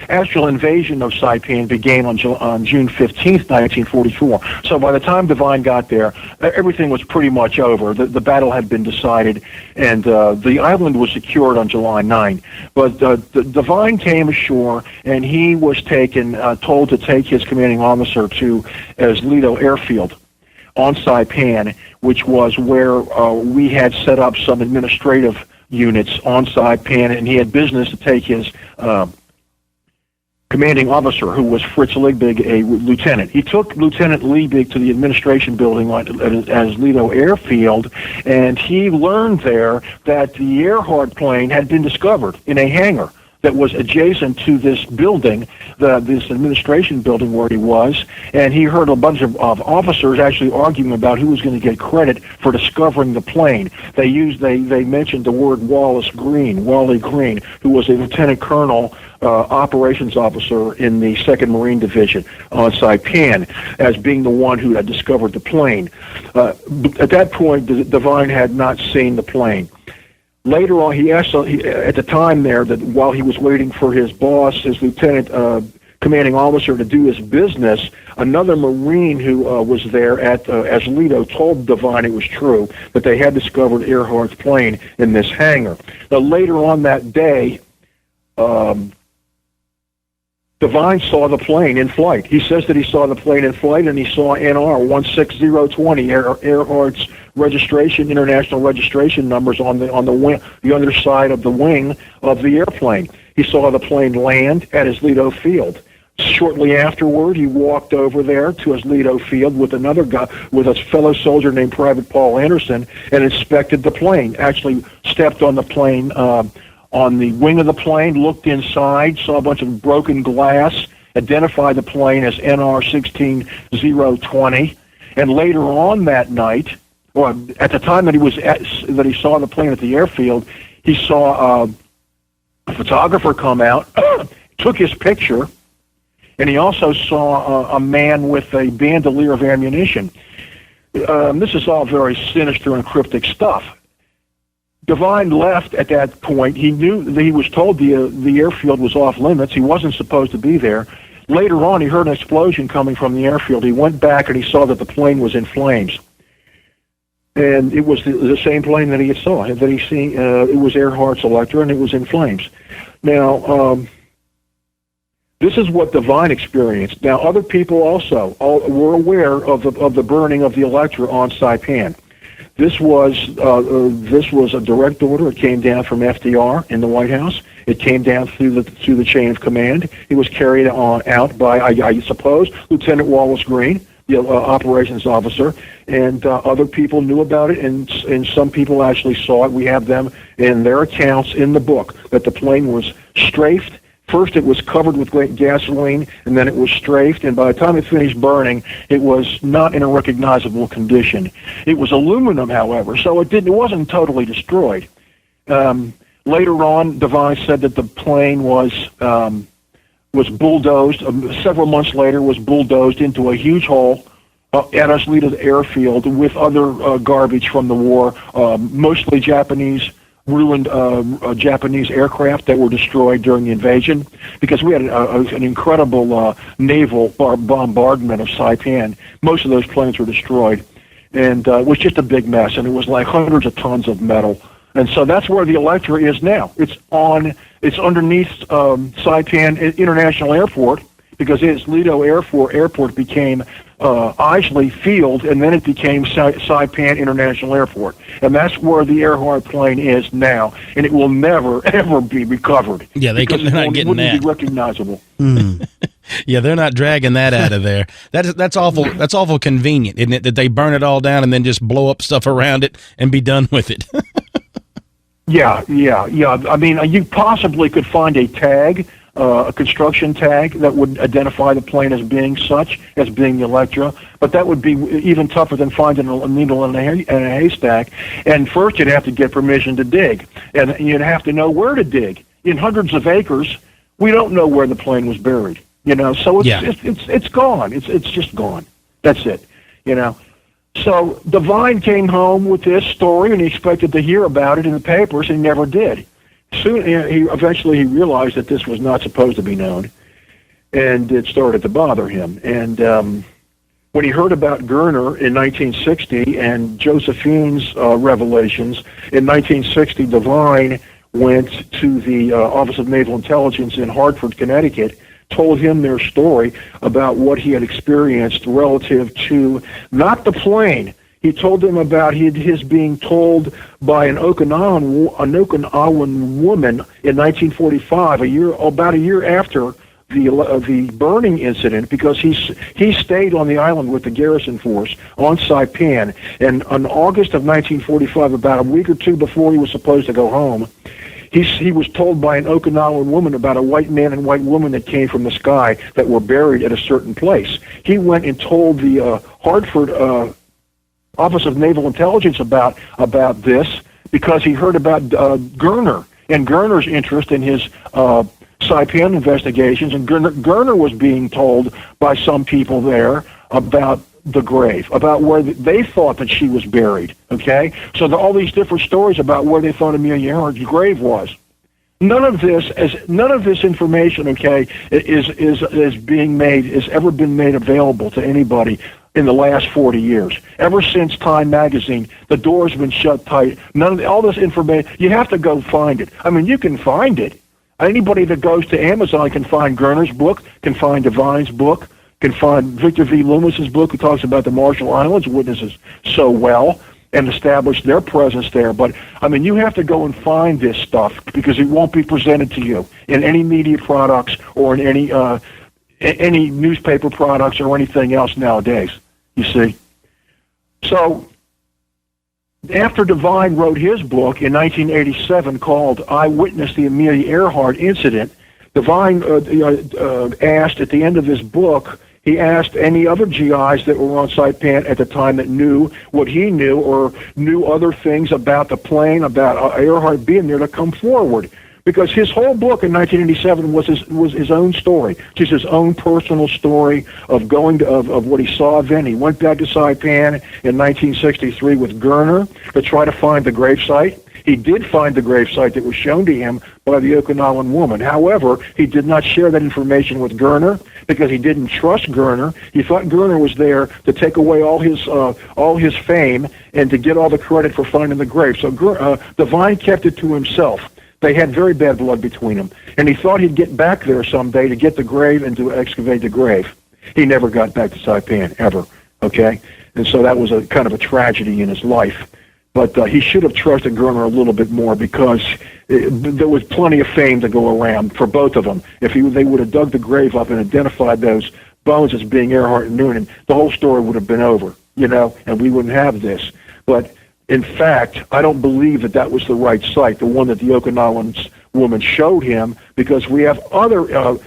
Speaker 4: actual invasion of Saipan began on June 15, 1944. So by the time Devine got there, everything was pretty much over. The battle had been decided, and the island was secured on July 9. But Devine came ashore, and he was told to take his commanding officer to Lido Airfield on Saipan, which was where we had set up some administrative units on Saipan, and he had business to take his commanding officer, who was Fritz Liebig, a lieutenant. He took Lieutenant Liebig to the administration building as Lido Airfield, and he learned there that the Earhart plane had been discovered in a hangar that was adjacent to this building, this administration building where he was, and he heard a bunch of officers actually arguing about who was going to get credit for discovering the plane. They mentioned the word Wally Green, who was a lieutenant colonel, operations officer in the 2nd Marine Division on Saipan, as being the one who had discovered the plane. At that point, Devine had not seen the plane. Later on, he asked at the time there that while he was waiting for his boss, his lieutenant commanding officer, to do his business, another Marine who was there at as Lido told Devine it was true that they had discovered Earhart's plane in this hangar. Now, later on that day, Devine saw the plane in flight. He says that he saw the plane in flight, and he saw NR 16020, Earhart's registration, international registration numbers on the underside of the wing of the airplane. He saw the plane land at Lido Field. Shortly afterward, he walked over there to Lido Field with another guy, with a fellow soldier named Private Paul Anderson, and inspected the plane. Actually, stepped on the plane. On the wing of the plane, looked inside, saw a bunch of broken glass, identified the plane as NR 16020, and later on that night, or at the time that he saw the plane at the airfield, he saw a photographer come out, took his picture, and he also saw a man with a bandolier of ammunition. This is all very sinister and cryptic stuff. Devine left at that point. He knew that he was told the airfield was off limits. He wasn't supposed to be there. Later on, he heard an explosion coming from the airfield. He went back and he saw that the plane was in flames. And it was the same plane that he saw. That he seen. It was Earhart's Electra, and it was in flames. Now, this is what Devine experienced. Now, other people also were aware of the burning of the Electra on Saipan. This was a direct order. It came down from FDR in the White House. It came down through the chain of command. It was carried out by, I suppose, Lieutenant Wallace Green, the operations officer, and other people knew about it, and some people actually saw it. We have them in their accounts in the book that the plane was strafed. First, it was covered with gasoline, and then it was strafed, and by the time it finished burning, it was not in a recognizable condition. It was aluminum, however, so it wasn't totally destroyed. Later on, Devine said that the plane was bulldozed. Several months later, was bulldozed into a huge hole at Oswego Airfield with other garbage from the war, mostly ruined Japanese aircraft that were destroyed during the invasion, because we had an incredible naval bombardment of Saipan. Most of those planes were destroyed, and it was just a big mess, and it was like hundreds of tons of metal. And so that's where the Electra is now. It's underneath Saipan International Airport, because its Lido Airport became Isley Field, and then it became Saipan International Airport. And that's where the Earhart plane is now, and it will never, ever be recovered.
Speaker 1: Yeah, they're not getting that.
Speaker 4: It wouldn't be recognizable.
Speaker 1: Yeah, they're not dragging that out of there. That's awful. That's awful convenient, isn't it, that they burn it all down and then just blow up stuff around it and be done with it?
Speaker 4: Yeah. I mean, you possibly could find a tag, a construction tag that would identify the plane as being the Electra, but that would be even tougher than finding a needle in a haystack. And first, you'd have to get permission to dig, and you'd have to know where to dig. In hundreds of acres, we don't know where the plane was buried. So it's gone. It's just gone. That's it. So Devine came home with this story, and he expected to hear about it in the papers, and he never did. Soon, he realized that this was not supposed to be known, and it started to bother him. And when he heard about Goerner in 1960 and Josephine's revelations, in 1960, Devine went to the Office of Naval Intelligence in Hartford, Connecticut, told him their story about what he had experienced relative to not the plane. He told them about his being told by an Okinawan woman in 1945, about a year after the burning incident, because he stayed on the island with the garrison force on Saipan, and in August of 1945, about a week or two before he was supposed to go home, He was told by an Okinawan woman about a white man and white woman that came from the sky that were buried at a certain place. He went and told the Hartford Office of Naval Intelligence about this because he heard about Goerner and Goerner's interest in his Saipan investigations, and Goerner was being told by some people there about the grave, about where they thought that she was buried. Okay, so all these different stories about where they thought Amelia Earhart's grave was. None of this information, okay, is being made, has ever been made available to anybody in the last 40 years. Ever since Time magazine, the door's been shut tight. All this information, you have to go find it. I mean, you can find it. Anybody that goes to Amazon can find Goerner's book, can find Devine's book, can find Victor V. Loomis's book, who talks about the Marshall Islands witnesses so well and establish their presence there. But, I mean, you have to go and find this stuff because it won't be presented to you in any media products or in any newspaper products or anything else nowadays, you see. So after Devine wrote his book in 1987 called Eyewitness, the Amelia Earhart Incident, Devine asked at the end of his book, he asked any other GIs that were on Saipan at the time that knew what he knew or knew other things about the plane, about Earhart being there, to come forward. Because his whole book in 1987 was his own story, just his own personal story of of what he saw then. He went back to Saipan in 1963 with Goerner to try to find the gravesite. He did find the gravesite that was shown to him by the Okinawan woman. However, he did not share that information with Goerner because he didn't trust Goerner. He thought Goerner was there to take away all his fame and to get all the credit for finding the grave. So Devine kept it to himself. They had very bad blood between them, and he thought he'd get back there someday to get the grave and to excavate the grave. He never got back to Saipan, ever, okay? And so that was a kind of a tragedy in his life. But he should have trusted Goerner a little bit more because there was plenty of fame to go around for both of them. If they would have dug the grave up and identified those bones as being Earhart and Noonan, the whole story would have been over, and we wouldn't have this. But in fact, I don't believe that was the right site, the one that the Okinawan woman showed him, because we have other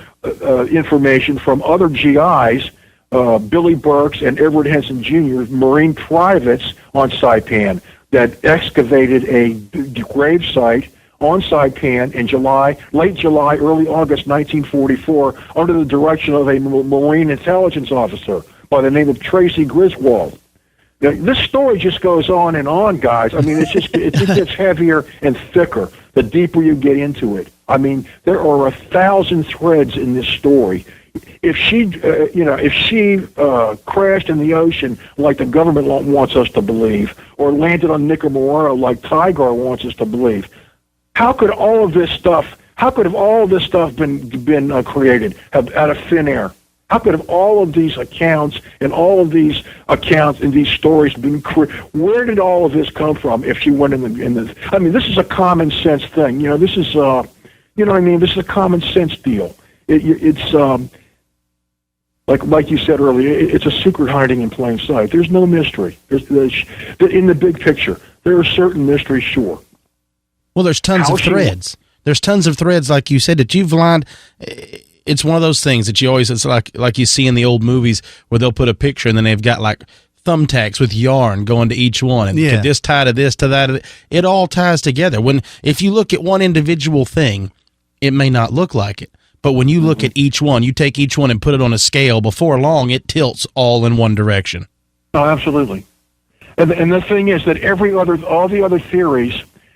Speaker 4: information from other GIs, Billy Burks and Edward Henson Jr., Marine privates on Saipan, that excavated a grave site on Saipan in late July, early August 1944, under the direction of a Marine intelligence officer by the name of Tracy Griswold. Now, this story just goes on and on, guys. I mean, it just gets heavier and thicker the deeper you get into it. I mean, there are 1,000 threads in this story. If she crashed in the ocean like the government wants us to believe, or landed on Nikumaroro like Tigar wants us to believe, how could all of this stuff been created out of thin air? How could have all of these accounts and these stories been where did all of this come from? If she went in the, I mean, this is a common sense thing. This is This is a common sense deal. It's like you said earlier, it's a secret hiding in plain sight. There's no mystery. In the big picture, there are certain mysteries, sure.
Speaker 1: Well, there's tons of threads. There's tons of threads, like you said, that you've lined. It's one of those things that you always, it's like you see in the old movies where they'll put a picture and then they've got like thumbtacks with yarn going to each one, and could this tie to this, to that. It all ties together. If you look at one individual thing, it may not look like it. But when you look at each one, you take each one and put it on a scale, before long, it tilts all in one direction.
Speaker 4: Oh, absolutely. And the thing is that all the other theories,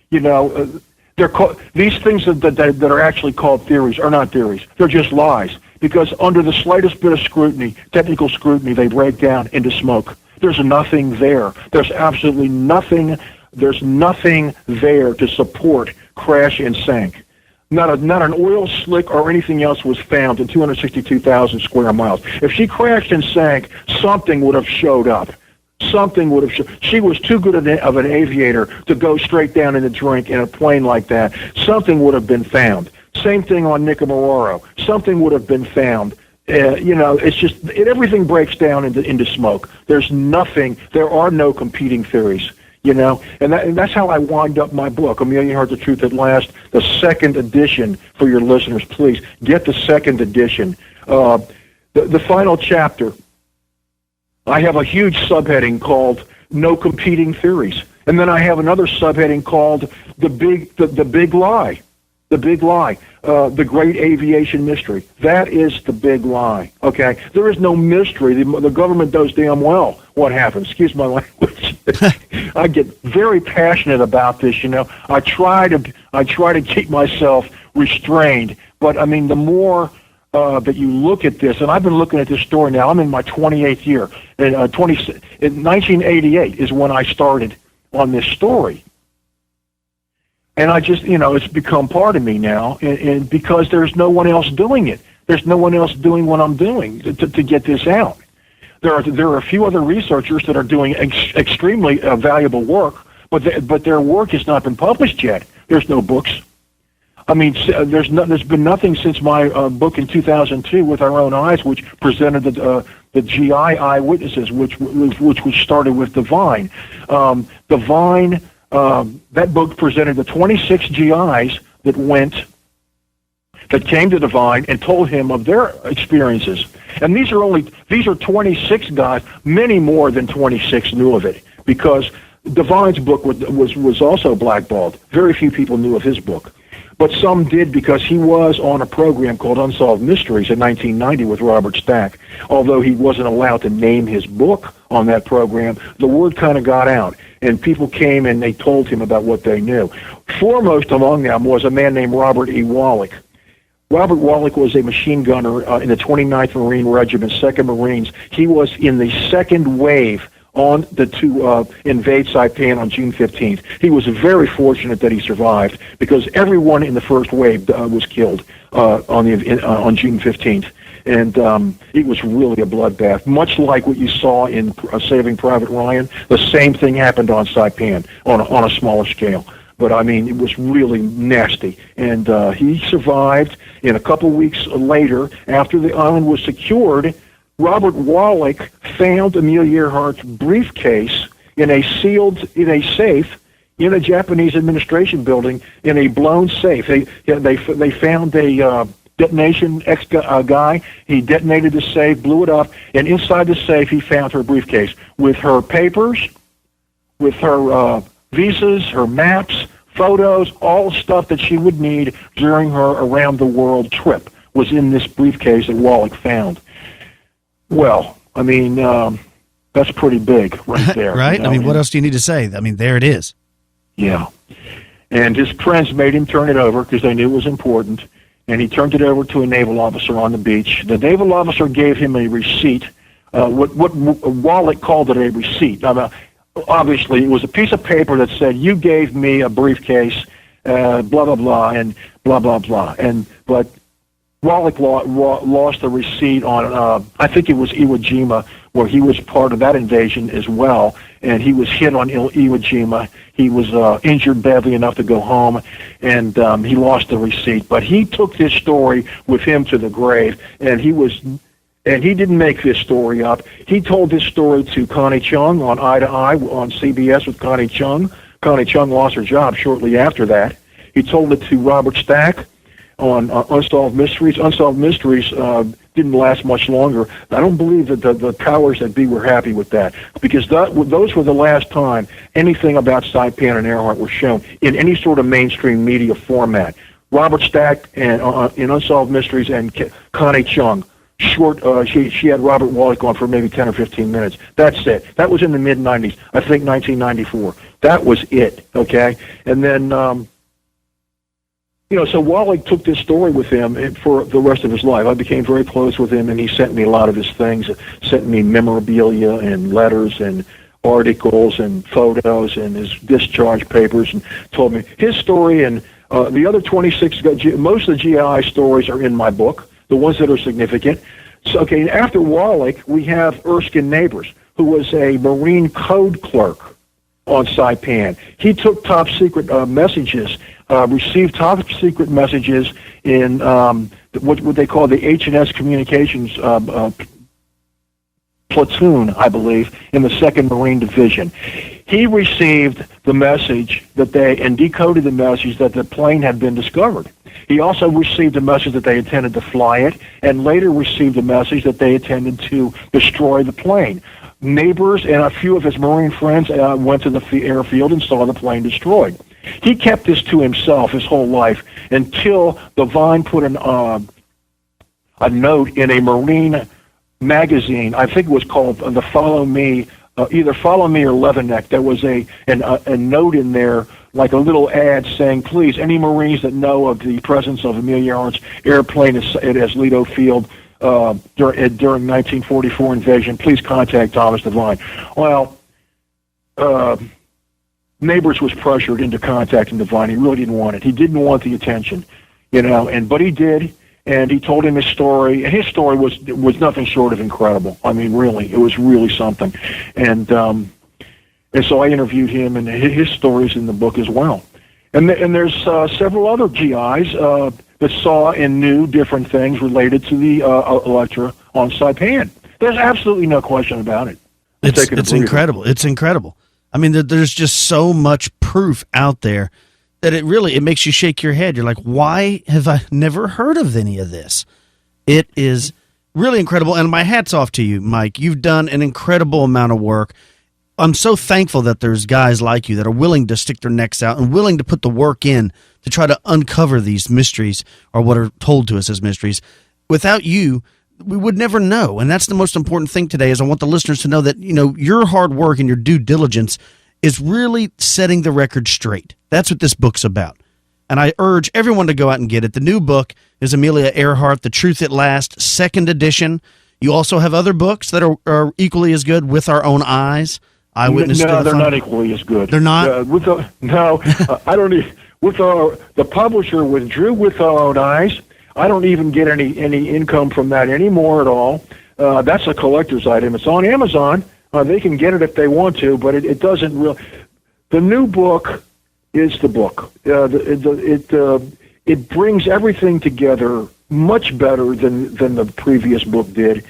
Speaker 4: they're these things that are actually called theories are not theories. They're just lies. Because under the slightest bit of scrutiny, technical scrutiny, they break down into smoke. There's nothing there. There's absolutely nothing. There's nothing there to support crash and sank. Not an oil slick or anything else was found in 262,000 square miles. If she crashed and sank, something would have showed up. Something would have. She was too good of an aviator to go straight down in the drink in a plane like that. Something would have been found. Same thing on Nikumaroro. Something would have been found. It's just everything breaks down into smoke. There's nothing. There are no competing theories. and that's how I wind up my book, Amelia Earhart, The Truth at Last, the second edition. For your listeners, please get the second edition. The final chapter, I have a huge subheading called No Competing Theories. And then I have another subheading called The Big Lie. The Big Lie. The Great Aviation Mystery. That is the big lie. Okay? There is no mystery. The government knows damn well what happened. Excuse my language. I get very passionate about this, I try to keep myself restrained. But, I mean, the more that you look at this, and I've been looking at this story now. I'm in my 28th year. In 1988 is when I started on this story. And I just, it's become part of me now, and because there's no one else doing it. There's no one else doing what I'm doing to get this out. There are a few other researchers that are doing extremely valuable work, but their work has not been published yet. There's no books. I mean, there's been nothing since my book in 2002, With Our Own Eyes, which presented the GI Eyewitnesses, which started with Devine. Devine, that book presented the 26 GIs that came to Devine and told him of their experiences. And these are 26 guys. Many more than 26 knew of it, because Devine's book was also blackballed. Very few people knew of his book. But some did, because he was on a program called Unsolved Mysteries in 1990 with Robert Stack. Although he wasn't allowed to name his book on that program, the word kind of got out, and people came and they told him about what they knew. Foremost among them was a man named Robert E. Wallach. Robert Wallach was a machine gunner in the 29th Marine Regiment, 2nd Marines. He was in the second wave on to invade Saipan on June 15th. He was very fortunate that he survived, because everyone in the first wave was killed on June 15th. And it was really a bloodbath, much like what you saw in Saving Private Ryan. The same thing happened on Saipan on a smaller scale. But, I mean, it was really nasty. And he survived. And a couple weeks later, after the island was secured, Robert Wallach found Amelia Earhart's briefcase in a safe in a Japanese administration building, in a blown safe. They found a detonation guy. He detonated the safe, blew it up, and inside the safe he found her briefcase with her papers, with her visas, her maps, photos, all the stuff that she would need during her around-the-world trip was in this briefcase that Wallach found. Well, I mean, that's pretty big right there.
Speaker 5: Right? I mean, what else do you need to say? I mean, there it is. Yeah.
Speaker 4: And his friends made him turn it over because they knew it was important, and he turned it over to a naval officer on the beach. The naval officer gave him a receipt, what Wallach called it a receipt. Now, obviously, it was a piece of paper that said, you gave me a briefcase, blah, blah, blah, and blah, blah, blah. But Wallach lost the receipt on, I think it was Iwo Jima, where he was part of that invasion as well, and he was hit on Iwo Jima. He was injured badly enough to go home, and he lost the receipt. But he took this story with him to the grave, and he didn't make this story up. He told this story to Connie Chung on Eye to Eye on CBS with Connie Chung. Connie Chung lost her job shortly after that. He told it to Robert Stack on Unsolved Mysteries. Unsolved Mysteries didn't last much longer. I don't believe that the powers that be were happy with that, because those were the last time anything about Saipan and Earhart was shown in any sort of mainstream media format. Robert Stack and in Unsolved Mysteries and Connie Chung. She had Robert Wallach on for maybe 10 or 15 minutes. That's it. That was in the mid-'90s. I think 1994. That was it, okay? And then, so Wallach took this story with him for the rest of his life. I became very close with him, and he sent me a lot of his things, sent me memorabilia and letters and articles and photos and his discharge papers, and told me his story. And the other 26, most of the GI stories are in my book, the ones that are significant. So, okay, after Wallach, we have Erskine Neighbors, who was a Marine code clerk on Saipan. He took top-secret messages, received top-secret messages in what they call the H&S Communications platoon, I believe, in the 2nd Marine Division. he received the message and decoded the message that the plane had been discovered. He also received a message that they intended to fly it, and later received a message that they intended to destroy the plane. Neighbors and a few of his Marine friends went to the airfield and saw the plane destroyed. He kept this to himself his whole life until Devine put a note in a Marine magazine. I think it was called the Follow Me, either Follow Me or Leatherneck. There was a note in there, like a little ad saying, please, any Marines that know of the presence of Amelia Earhart's airplane at Lido Field during 1944 invasion, please contact Thomas Devine. Well, Neighbors was pressured into contacting Devine. He really didn't want it. He didn't want the attention, but he did. And he told him his story, and his story was nothing short of incredible. I mean, really, it was really something. And so I interviewed him, and his story's in the book as well. And there's several other GIs that saw and knew different things related to the Electra on Saipan. There's absolutely no question about it.
Speaker 5: It's incredible. It's incredible. I mean, there's just so much proof out there that it makes you shake your head. You're like, why have I never heard of any of this? It is really incredible. And my hat's off to you, Mike. You've done an incredible amount of work. I'm so thankful that there's guys like you that are willing to stick their necks out and willing to put the work in to try to uncover these mysteries, or what are told to us as mysteries. Without you, we would never know. And that's the most important thing today, is I want the listeners to know that, your hard work and your due diligence is really setting the record straight. That's what this book's about. And I urge everyone to go out and get it. The new book is Amelia Earhart, The Truth at Last, 2nd edition. You also have other books that are equally as good, With Our Own Eyes. Eyewitness.
Speaker 4: No, they're not equally as good.
Speaker 5: They're not?
Speaker 4: I don't even... the publisher withdrew With Our Own Eyes. I don't even get any income from that anymore at all. That's a collector's item. It's on Amazon. They can get it if they want to, but it doesn't really. The new book is the book. It brings everything together much better than the previous book did.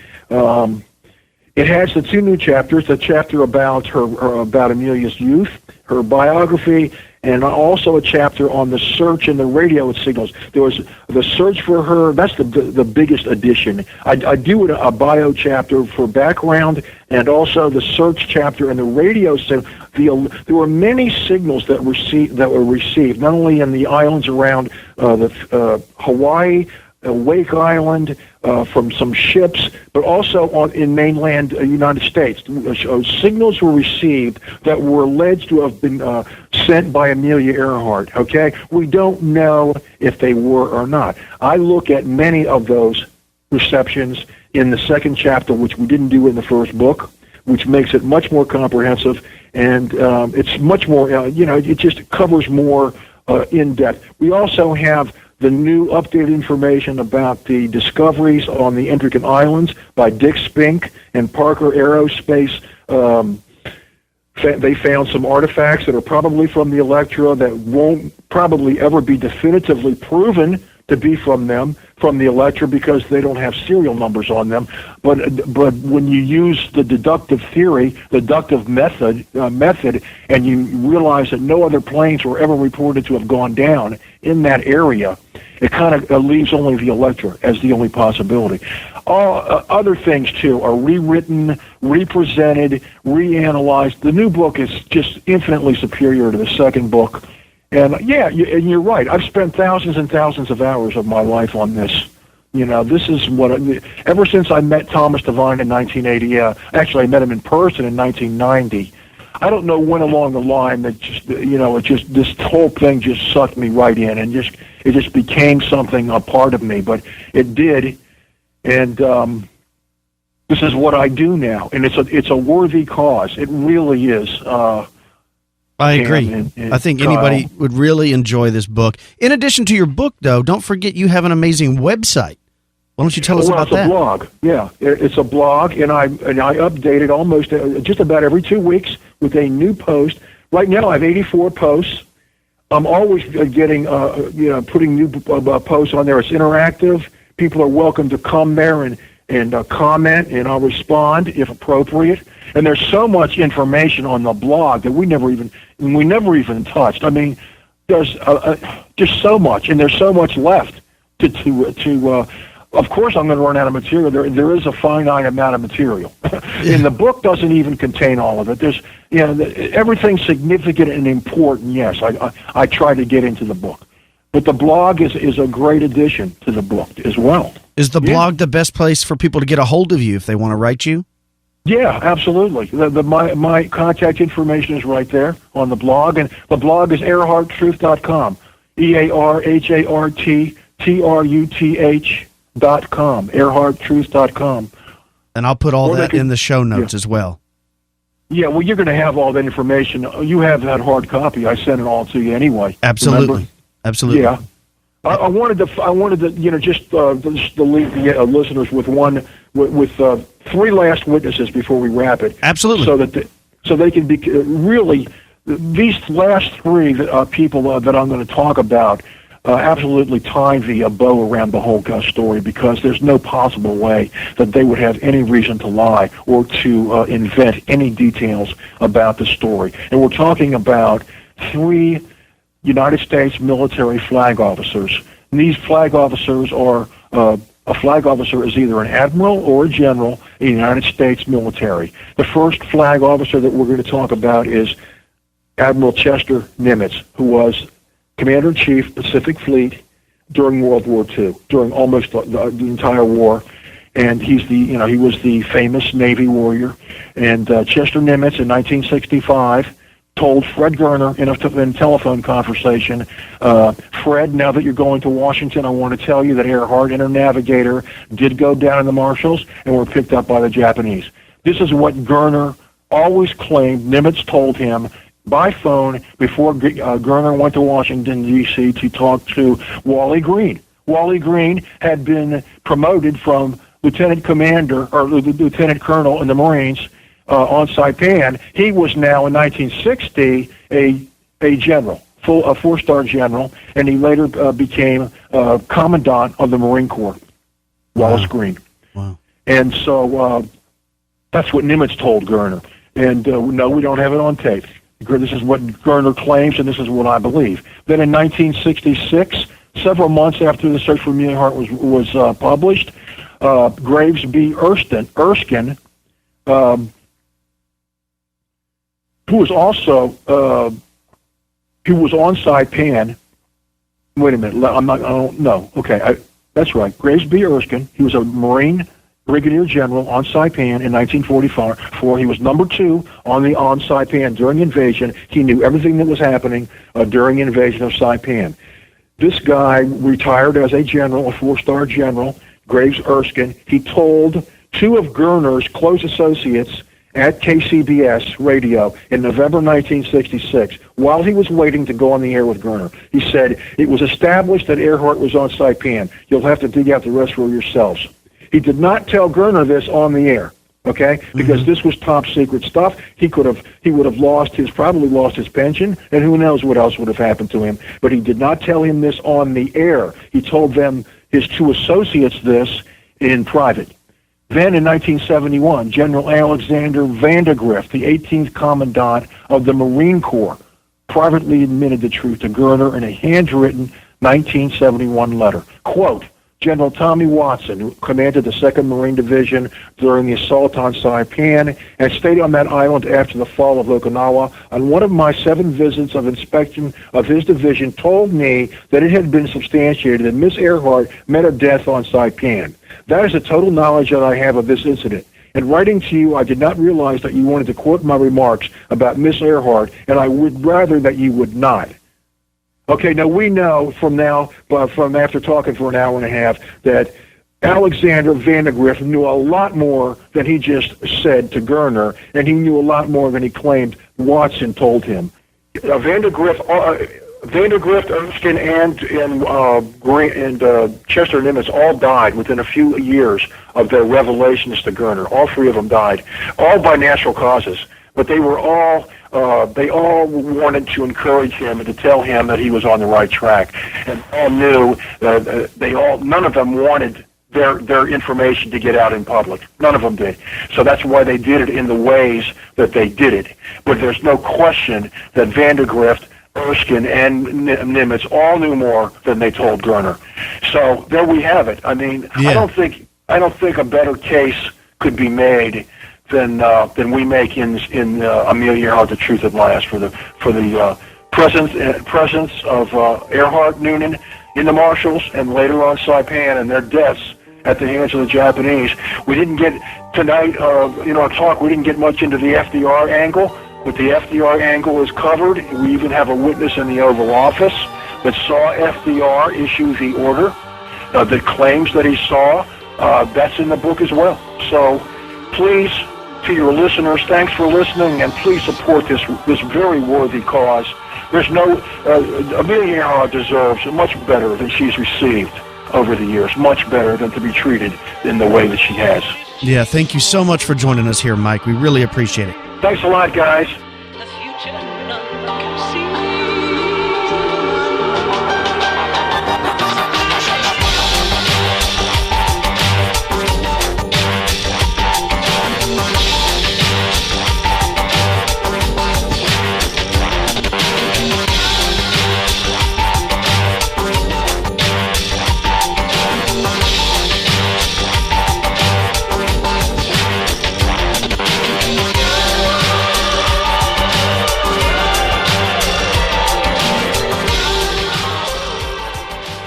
Speaker 4: It has the 2 new chapters: the chapter about about Amelia's youth, her biography, and also a chapter on the search and the radio signals. There was the search for her. That's the biggest addition. I do a bio chapter for background, and also the search chapter and the radio signal. There were many signals that were received, not only in the islands around Hawaii, Wake Island, from some ships, but also in mainland United States. Signals were received that were alleged to have been sent by Amelia Earhart. Okay, we don't know if they were or not. I look at many of those receptions in the 2nd chapter, which we didn't do in the 1st book, which makes it much more comprehensive, and it's much more. It just covers more in depth. We also have the new updated information about the discoveries on the Intricate Islands by Dick Spink and Parker Aerospace. They found some artifacts that are probably from the Electra that won't probably ever be definitively proven to be from the Electra, because they don't have serial numbers on them. But when you use the deductive method, and you realize that no other planes were ever reported to have gone down in that area, it kind of leaves only the Electra as the only possibility. All other things too are rewritten, represented, reanalyzed. The new book is just infinitely superior to the 2nd book. And you're right. I've spent thousands and thousands of hours of my life on this. This is ever since I met Thomas Devine in 1980. Actually, I met him in person in 1990. I don't know when along the line that this whole thing just sucked me right in, and it just became something, a part of me. But it did, and this is what I do now, and it's a worthy cause. It really is.
Speaker 5: I agree. I think anybody would really enjoy this book. In addition to your book, though, don't forget you have an amazing website. Why don't you tell us about that?
Speaker 4: It's a blog. Yeah, it's a blog, and I update it almost just about every 2 weeks with a new post. Right now, I have 84 posts. I'm always getting putting new posts on there. It's interactive. People are welcome to come there and comment, and I'll respond if appropriate. And there's so much information on the blog that we never even touched. I mean, there's just so much, and there's so much left to of course, I'm going to run out of material. There is a finite amount of material, and the book doesn't even contain all of it. There's, everything significant and important. Yes, I try to get into the book, but the blog is a great addition to the book as well.
Speaker 5: Is the blog the best place for people to get a hold of you if they want to write you?
Speaker 4: Yeah, absolutely. My contact information is right there on the blog, and the blog is earharttruth.com. EARHARTTRUTH.com. earharttruth.com.
Speaker 5: And I'll put all that in the show notes as well.
Speaker 4: Yeah, well, you're going to have all that information. You have that hard copy. I sent it all to you anyway.
Speaker 5: Absolutely.
Speaker 4: Remember?
Speaker 5: Absolutely.
Speaker 4: Yeah. I wanted to just to leave the listeners with three last witnesses before we wrap it.
Speaker 5: Absolutely.
Speaker 4: So they can be really these last three people that I'm going to talk about absolutely tie the bow around the whole story, because there's no possible way that they would have any reason to lie or to invent any details about the story. And we're talking about three United States military flag officers. And these flag officers are, a flag officer is either an admiral or a general in the United States military. The first flag officer that we're going to talk about is Admiral Chester Nimitz, who was Commander-in-Chief, Pacific Fleet during World War II, during almost the entire war. And he was the famous Navy warrior. And Chester Nimitz in 1965 told Fred Goerner in a telephone conversation, Fred, now that you're going to Washington, I want to tell you that Earhart and her navigator did go down in the Marshalls and were picked up by the Japanese. This is what Goerner always claimed Nimitz told him by phone before Goerner went to Washington, D.C. to talk to Wally Green. Wally Green had been promoted from lieutenant commander or lieutenant colonel in the Marines on Saipan. He was now in 1960 a general, a four-star general, and he later became commandant of the Marine Corps, Wallace Green.
Speaker 5: Wow.
Speaker 4: And so that's what Nimitz told Goerner. And no, we don't have it on tape. This is what Goerner claims, and this is what I believe. Then in 1966, several months after the Search for Amelia Earhart was published, Graves B. Erskine, who was also who was on Saipan. Wait a minute, that's right. Graves B. Erskine. He was a Marine brigadier general on Saipan in 1944. He was number 2 on Saipan during the invasion. He knew everything that was happening during the invasion of Saipan. This guy retired as a general, a 4-star general, Graves Erskine. He told 2 of Goerner's close associates at KCBS radio in November 1966, while he was waiting to go on the air with Goerner. He said, "It was established that Earhart was on Saipan. You'll have to dig out the rest for yourselves." He did not tell Goerner this on the air, okay? Because this was top secret stuff. He would have probably lost his pension, and who knows what else would have happened to him. But he did not tell him this on the air. He told them, his 2 associates, this in private. Then in 1971, General Alexander Vandegrift, the 18th Commandant of the Marine Corps, privately admitted the truth to Goerner in a handwritten 1971 letter. Quote, General Tommy Watson, who commanded the 2nd Marine Division during the assault on Saipan and stayed on that island after the fall of Okinawa, on one of my 7 visits of inspection of his division, told me that it had been substantiated that Miss Earhart met her death on Saipan. That is the total knowledge that I have of this incident. In writing to you, I did not realize that you wanted to quote my remarks about Miss Earhart, and I would rather that you would not. Okay, now we know from after talking for an hour and a half, that Alexander Vandegrift knew a lot more than he just said to Goerner, and he knew a lot more than he claimed Watson told him. Vandegrift, Erskine, and Chester Nimitz all died within a few years of their revelations to Goerner. All 3 of them died, all by natural causes. But they were all wanted to encourage him and to tell him that he was on the right track, and all knew none of them wanted their information to get out in public. None of them did. So that's why they did it in the ways that they did it. But there's no question that Vandergrift, Erskine, and Nimitz all knew more than they told Goerner. So there we have it. I mean,
Speaker 2: Yeah.
Speaker 4: I don't think a better case could be made than we make in Amelia Earhart, The Truth at Last, for the presence of Earhart, Noonan in the marshals, and later on Saipan, and their deaths at the hands of the Japanese. We didn't get tonight, in our talk, we didn't get much into the FDR angle, but the FDR angle is covered. We even have a witness in the Oval Office that saw FDR issue the order, that claims that he saw. That's in the book as well. So please, to your listeners, thanks for listening, and please support this very worthy cause. There's no Amelia Earhart deserves much better than she's received over the years, much better than to be treated in the way that she has.
Speaker 5: Yeah, thank you so much for joining us here, Mike. We really appreciate it.
Speaker 4: Thanks a lot, guys.
Speaker 6: The future none can see.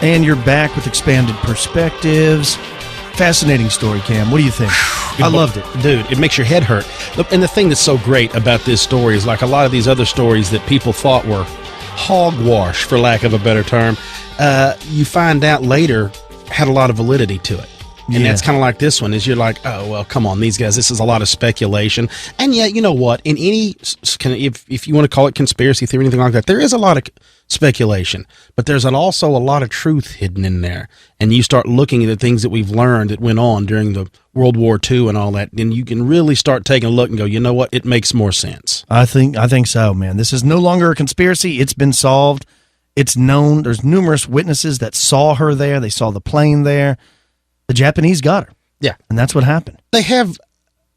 Speaker 2: And you're back with expanded perspectives. Fascinating story, Cam. What do you think? I loved it.
Speaker 1: Dude, it makes your head hurt. Look, and the thing that's so great about this story is, like a lot of these other stories that people thought were hogwash, for lack of a better term, you find out later had a lot of validity to it. And that's kind of like this one, is you're like, oh, well, come on, these guys, this is a lot of speculation. And yet, you know what, in any, if you want to call it conspiracy theory or anything like that, there is a lot of speculation, but there's also a lot of truth hidden in there. And you start looking at the things that we've learned that went on during the World War II and all that, and you can really start taking a look and go, you know what, it makes more sense.
Speaker 2: I think so, man. This is no longer a conspiracy. It's been solved. It's known. There's numerous witnesses that saw her there. They saw the plane there. The Japanese got her.
Speaker 1: Yeah.
Speaker 2: And that's what happened.
Speaker 1: They have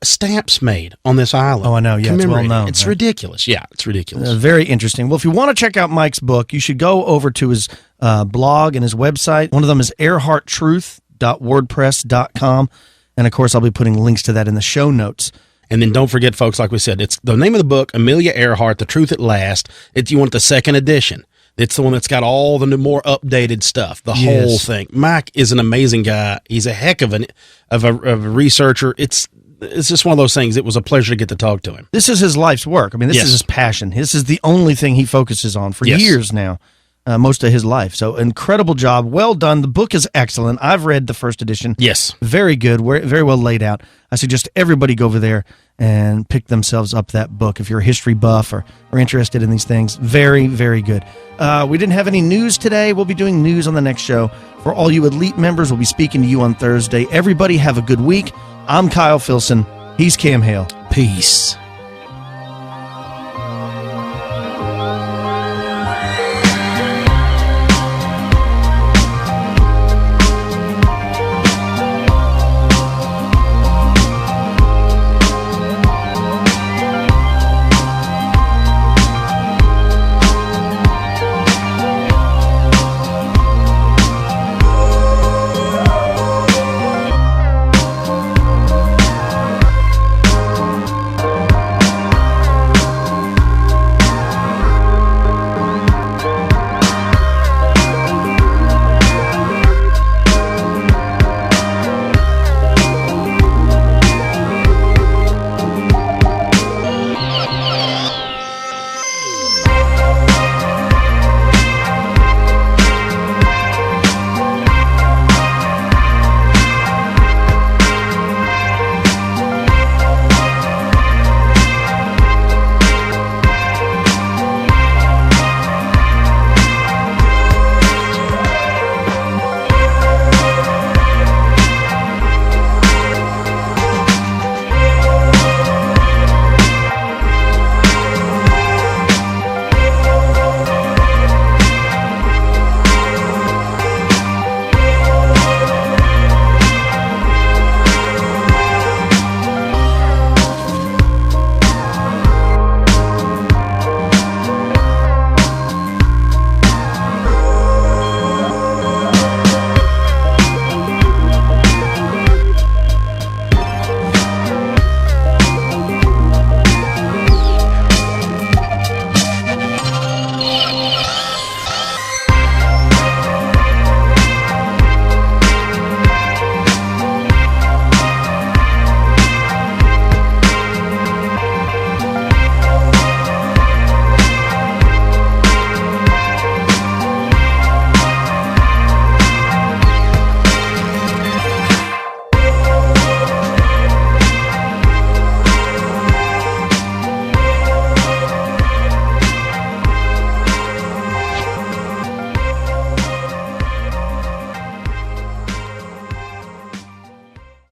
Speaker 1: stamps made on this island.
Speaker 2: Oh, I know. Yeah, it's well known.
Speaker 1: It's
Speaker 2: right?
Speaker 1: ridiculous. Yeah, it's ridiculous.
Speaker 2: Very interesting. Well, if you want to check out Mike's book, you should go over to his blog and his website. One of them is earharttruth.wordpress.com. And, of course, I'll be putting links to that in the show notes.
Speaker 1: And then don't forget, folks, like we said, it's the name of the book, Amelia Earhart, The Truth at Last. You want the second edition. It's the one that's got all the more updated stuff, the whole thing. Mike is an amazing guy. He's a heck of a researcher. It's just one of those things. It was a pleasure to get to talk to him.
Speaker 2: This is his life's work. I mean, this is his passion. This is the only thing he focuses on for years now, most of his life. So incredible job. Well done. The book is excellent. I've read the first edition.
Speaker 1: Yes.
Speaker 2: Very good. Very well laid out. I suggest everybody go over there and pick themselves up that book if you're a history buff or interested in these things. Very, very good. We didn't have any news today. We'll be doing news on the next show. For all you elite members, we'll be speaking to you on Thursday. Everybody have a good week. I'm Kyle Filson. He's Cam Hale.
Speaker 1: Peace.